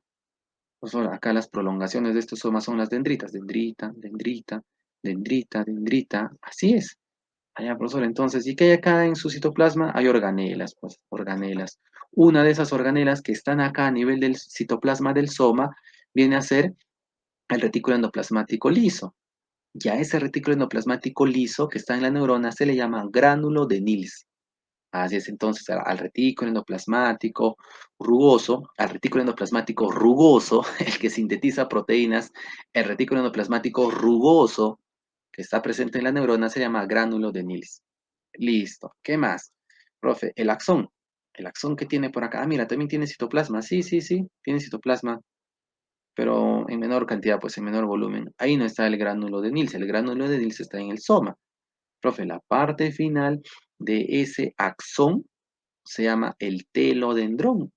Profesor, acá las prolongaciones de estos somas son las dendritas, dendrita, dendrita, dendrita, dendrita, así es. Allá, profesor, entonces, ¿y qué hay acá en su citoplasma? Hay organelas, pues, organelas. Una de esas organelas que están acá a nivel del citoplasma del soma viene a ser el retículo endoplasmático liso. Ya ese retículo endoplasmático liso que está en la neurona se le llama gránulo de Nils. Así es, entonces, al retículo endoplasmático rugoso, al retículo endoplasmático rugoso, el que sintetiza proteínas, el retículo endoplasmático rugoso que está presente en la neurona se llama gránulo de Nils. Listo. ¿Qué más? Profe, el axón. El axón que tiene por acá. Ah, mira, también tiene citoplasma. Sí, sí, sí, tiene citoplasma, pero en menor cantidad, pues en menor volumen. Ahí no está el gránulo de Nils. El gránulo de Nils está en el soma. Profe, la parte final de ese axón se llama el telodendrón.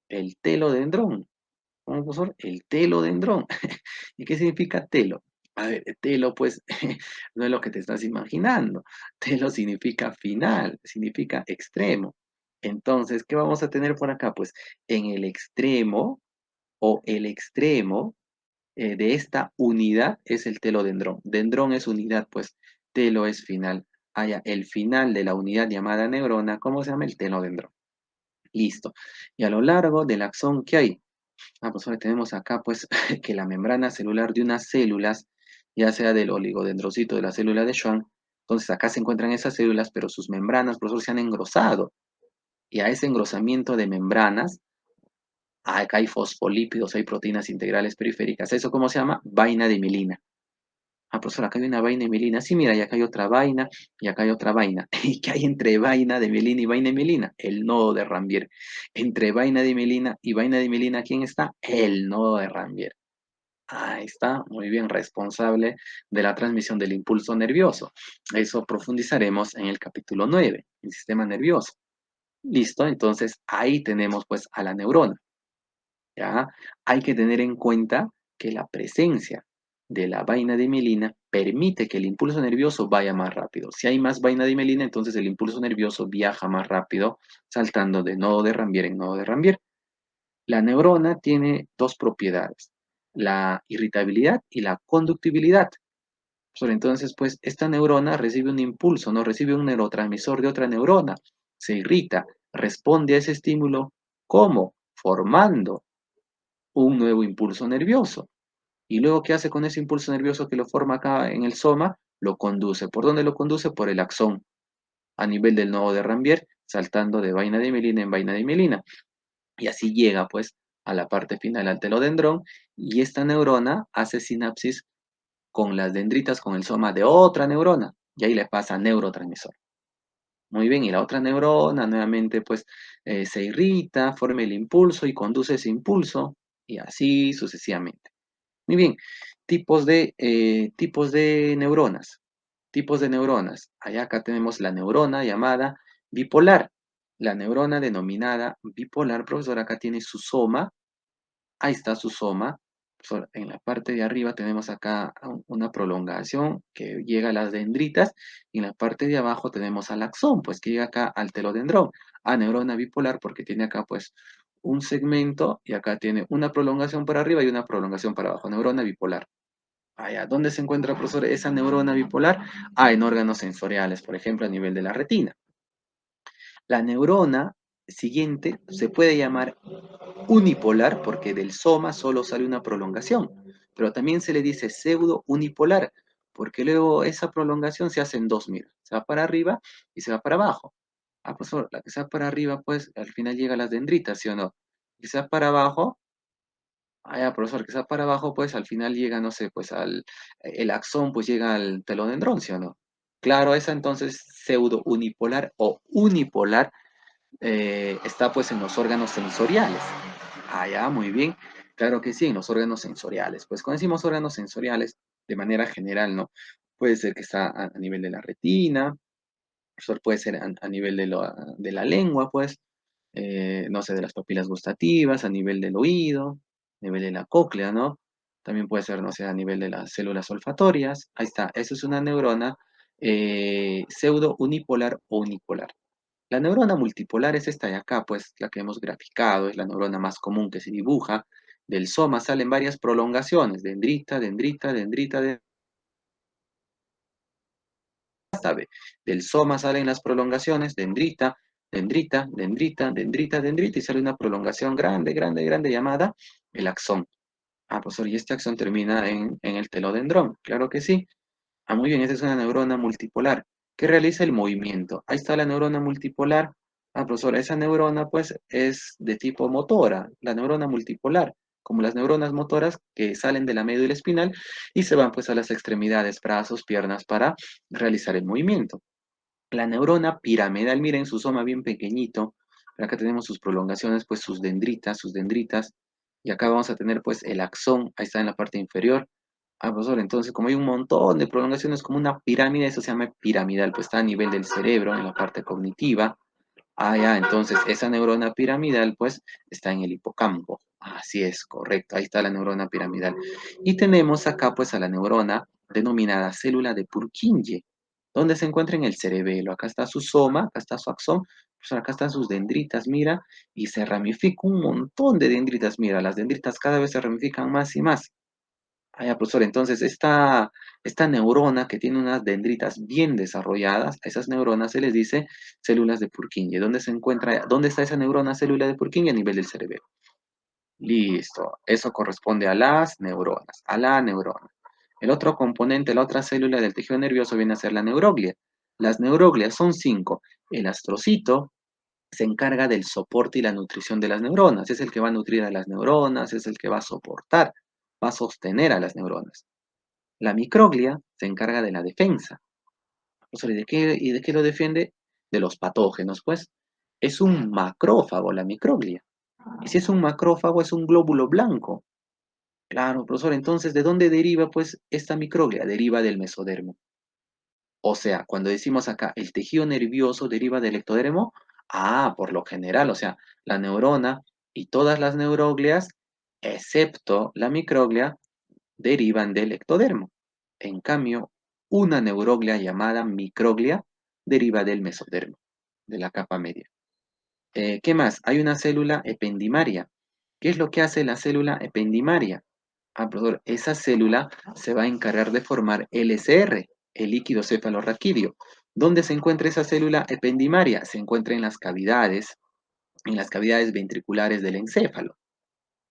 El telodendrón. ¿Cómo, profesor? El telodendrón. ¿Y qué significa telo? A ver, telo, pues, no es lo que te estás imaginando. Telo significa final, significa extremo. Entonces, ¿qué vamos a tener por acá? Pues en el extremo o el extremo de esta unidad es el telodendrón. Dendrón es unidad, pues telo es final. Haya el final de la unidad llamada neurona, ¿cómo se llama? El telodendrón. Listo. Y a lo largo del axón, ¿qué hay? Ah, pues ahora tenemos acá, pues, que la membrana celular de unas células, ya sea del oligodendrocito de la célula de Schwann, entonces acá se encuentran esas células, pero sus membranas, profesor, se han engrosado. Y a ese engrosamiento de membranas, acá hay fosfolípidos, hay proteínas integrales periféricas. ¿Eso cómo se llama? Vaina de mielina. Ah, profesor, acá hay una vaina de mielina. Sí, mira, y acá hay otra vaina, y acá hay otra vaina. ¿Y qué hay entre vaina de mielina y vaina de mielina? El nodo de Ranvier. Entre vaina de mielina y vaina de mielina, ¿quién está? El nodo de Ranvier. Ahí está, muy bien, responsable de la transmisión del impulso nervioso. Eso profundizaremos en el capítulo 9, el sistema nervioso. Listo, entonces ahí tenemos pues a la neurona. ¿Ya? Hay que tener en cuenta que la presencia de la vaina de mielina permite que el impulso nervioso vaya más rápido. Si hay más vaina de mielina, entonces el impulso nervioso viaja más rápido, saltando de nodo de Ranvier en nodo de Ranvier. La neurona tiene dos propiedades, la irritabilidad y la conductibilidad. Entonces, pues, esta neurona recibe un impulso, no recibe un neurotransmisor de otra neurona, se irrita, responde a ese estímulo, ¿cómo? Formando un nuevo impulso nervioso. Y luego, ¿qué hace con ese impulso nervioso que lo forma acá en el soma? Lo conduce. ¿Por dónde lo conduce? Por el axón, a nivel del nodo de Ranvier, saltando de vaina de mielina en vaina de mielina. Y así llega, pues, a la parte final, al telodendrón, y esta neurona hace sinapsis con las dendritas, con el soma de otra neurona. y ahí le pasa neurotransmisor. Muy bien, y la otra neurona nuevamente pues se irrita, forma el impulso y conduce ese impulso, y así sucesivamente. Muy bien, tipos de neuronas. Tipos de neuronas. Allá acá tenemos la neurona llamada bipolar. La neurona denominada bipolar, profesor, acá tiene su soma. Ahí está su soma. Profesor, en la parte de arriba tenemos acá una prolongación que llega a las dendritas y en la parte de abajo tenemos al axón, pues que llega acá al telodendrón. A neurona bipolar porque tiene acá pues un segmento y acá tiene una prolongación para arriba y una prolongación para abajo. Neurona bipolar. Allá, ¿dónde se encuentra, profesor, esa neurona bipolar? Ah, en órganos sensoriales, por ejemplo, a nivel de la retina. La neurona siguiente se puede llamar unipolar porque del soma solo sale una prolongación, pero también se le dice pseudo unipolar porque luego esa prolongación se hace en dos, mira, se va para arriba y se va para abajo. Ah, profesor, la que se va para arriba, pues al final llega a las dendritas, ¿sí o no? La que se va para abajo, ah, ya, profesor, que se va para abajo, pues al final llega, no sé, pues el axón, pues llega al telodendrón, ¿sí o no? Claro, esa entonces pseudo unipolar o unipolar está pues en los órganos sensoriales. Ah, ya, muy bien. Claro que sí, en los órganos sensoriales. Pues cuando decimos órganos sensoriales, de manera general, ¿no? Puede ser que está a nivel de la retina, eso puede ser a nivel de la lengua, pues, no sé, de las papilas gustativas, a nivel del oído, a nivel de la cóclea, ¿no? También puede ser, no sé, a nivel de las células olfatorias. Ahí está, eso es una neurona pseudo unipolar o unipolar. La neurona multipolar es esta de acá, pues la que hemos graficado, es la neurona más común que se dibuja. Del soma salen varias prolongaciones, dendrita, dendrita, dendrita, hasta B. Del soma salen las prolongaciones, dendrita, dendrita, dendrita, dendrita, dendrita, y sale una prolongación grande, grande, grande llamada el axón. Ah, profesor, y este axón termina en el telodendrón. Claro que sí. Ah, muy bien, esta es una neurona multipolar que realiza el movimiento. Ahí está la neurona multipolar. Ah, profesora, esa neurona pues es de tipo motora, la neurona multipolar, como las neuronas motoras que salen de la médula espinal y se van pues a las extremidades, brazos, piernas para realizar el movimiento. La neurona piramidal, miren su soma bien pequeñito. Acá tenemos sus prolongaciones, pues sus dendritas. Y acá vamos a tener pues el axón, ahí está en la parte inferior. Ah, profesor, entonces como hay un montón de prolongaciones como una pirámide, eso se llama piramidal, pues está a nivel del cerebro, en la parte cognitiva. Ah, ya, entonces esa neurona piramidal, pues, está en el hipocampo. Así es, correcto, ahí está la neurona piramidal. Y tenemos acá, pues, a la neurona denominada célula de Purkinje, donde se encuentra en el cerebelo. Acá está su soma, acá está su axón, pues acá están sus dendritas, mira, y se ramifica un montón de dendritas, mira, las dendritas cada vez se ramifican más y más. Ah, ya, profesor, entonces esta neurona que tiene unas dendritas bien desarrolladas, a esas neuronas se les dice células de Purkinje. ¿Dónde se encuentra, dónde está esa neurona célula de Purkinje? A nivel del cerebro. Listo, eso corresponde a las neuronas, a la neurona. El otro componente, la otra célula del tejido nervioso viene a ser la neuroglia. Las neuroglias son cinco. El astrocito se encarga del soporte y la nutrición de las neuronas. Es el que va a nutrir a las neuronas, es el que va a soportar, va a sostener a las neuronas. La microglia se encarga de la defensa. O sea, y de qué lo defiende? De los patógenos, pues. Es un macrófago la microglia. Y si es un macrófago, es un glóbulo blanco. Claro, profesor, entonces, ¿de dónde deriva, pues, esta microglia? Deriva del mesodermo. O sea, cuando decimos acá, el tejido nervioso deriva del ectodermo, ah, por lo general, o sea, la neurona y todas las neuroglias, excepto la microglia, derivan del ectodermo. En cambio, una neuroglia llamada microglia deriva del mesodermo, de la capa media. ¿Qué más? Hay una célula ependimaria. ¿Qué es lo que hace la célula ependimaria? Ah, profesor, esa célula se va a encargar de formar LCR, el líquido cefalorraquídeo. ¿Dónde se encuentra esa célula ependimaria? Se encuentra en las cavidades ventriculares del encéfalo.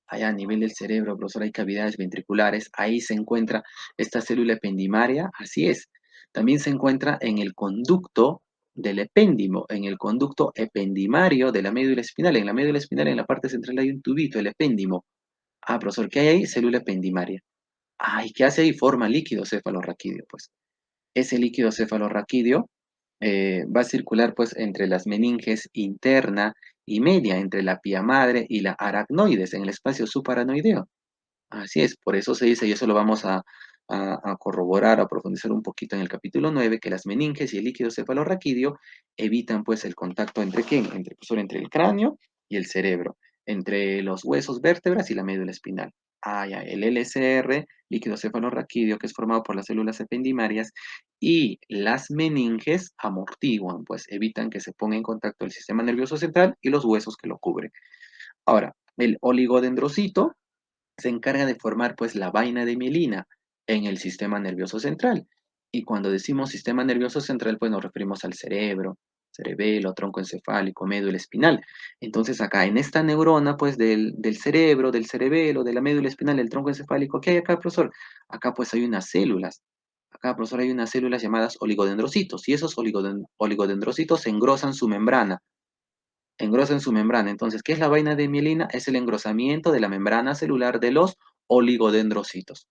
Allá a nivel del cerebro, profesor, hay cavidades ventriculares, ahí se encuentra esta célula ependimaria, así es. También se encuentra en el conducto del epéndimo, en el conducto ependimario de la médula espinal. En la médula espinal, en la parte central, hay un tubito, el epéndimo. Ah, profesor, ¿qué hay ahí? Célula ependimaria. Ay, ¿qué hace ahí? Forma líquido cefalorraquídeo, pues. Ese líquido cefalorraquídeo va a circular pues entre las meninges interna y media, entre la pía madre y la aracnoides, en el espacio subaracnoideo. Así es, por eso se dice, y eso lo vamos a corroborar, a profundizar un poquito en el capítulo 9, que las meninges y el líquido cefalorraquídeo evitan pues el contacto entre quién, entre el cráneo y el cerebro, entre los huesos, vértebras y la médula espinal. Ah, ya, el LCR, líquido cefalorraquídeo, que es formado por las células ependimarias, y las meninges amortiguan, pues evitan que se ponga en contacto el sistema nervioso central y los huesos que lo cubren. Ahora, el oligodendrocito se encarga de formar pues la vaina de mielina en el sistema nervioso central. Y cuando decimos sistema nervioso central, pues nos referimos al cerebro, cerebelo, tronco encefálico, médula espinal. Entonces acá en esta neurona pues del cerebro, del cerebelo, de la médula espinal, del tronco encefálico, ¿qué hay acá, profesor? Acá pues hay unas células. Acá, profesor, hay unas células llamadas oligodendrocitos y esos oligodendrocitos engrosan su membrana, engrosan su membrana. Entonces, ¿qué es la vaina de mielina? Es el engrosamiento de la membrana celular de los oligodendrocitos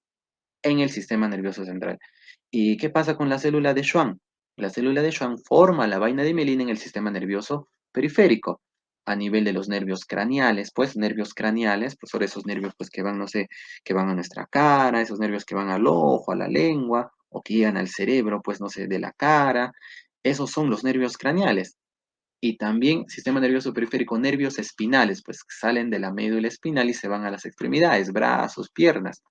en el sistema nervioso central. ¿Y qué pasa con la célula de Schwann? La célula de Schwann forma la vaina de mielina en el sistema nervioso periférico, a nivel de los nervios craneales, pues nervios craneales, pues son esos nervios pues que van, no sé, que van a nuestra cara, esos nervios que van al ojo, a la lengua, o que llegan al cerebro, pues no sé, de la cara, esos son los nervios craneales. Y también sistema nervioso periférico, nervios espinales, pues salen de la médula espinal y se van a las extremidades, brazos, piernas.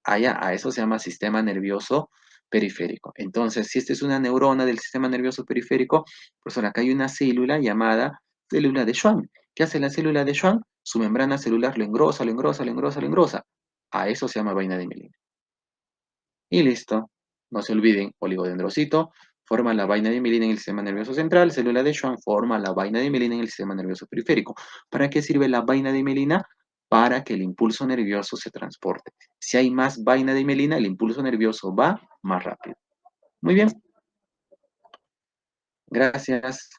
Allá, a eso se llama sistema nervioso periférico. Entonces, si esta es una neurona del sistema nervioso periférico, pues ahora acá hay una célula llamada célula de Schwann. ¿Qué hace la célula de Schwann? Su membrana celular lo engrosa, lo engrosa, lo engrosa, lo engrosa. A eso se llama vaina de mielina. Y listo. No se olviden, oligodendrocito forma la vaina de mielina en el sistema nervioso central, célula de Schwann forma la vaina de mielina en el sistema nervioso periférico. ¿Para qué sirve la vaina de mielina? Para que el impulso nervioso se transporte. Si hay más vaina de mielina, el impulso nervioso va más rápido. Muy bien, gracias.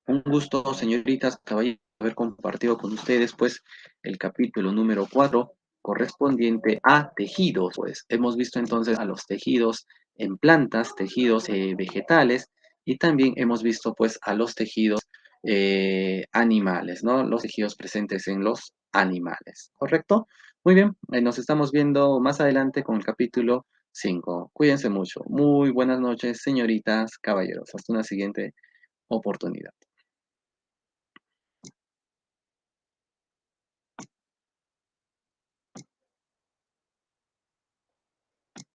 Un gusto, señoritas, caballeros, haber compartido con ustedes, pues, el capítulo número 4 correspondiente a tejidos. Pues, hemos visto entonces a los tejidos en plantas, tejidos vegetales, y también hemos visto, pues, a los tejidos animales, ¿no? Los tejidos presentes en los animales, ¿correcto? Muy bien, nos estamos viendo más adelante con el capítulo 5. Cuídense mucho. Muy buenas noches, señoritas, caballeros. Hasta una siguiente oportunidad.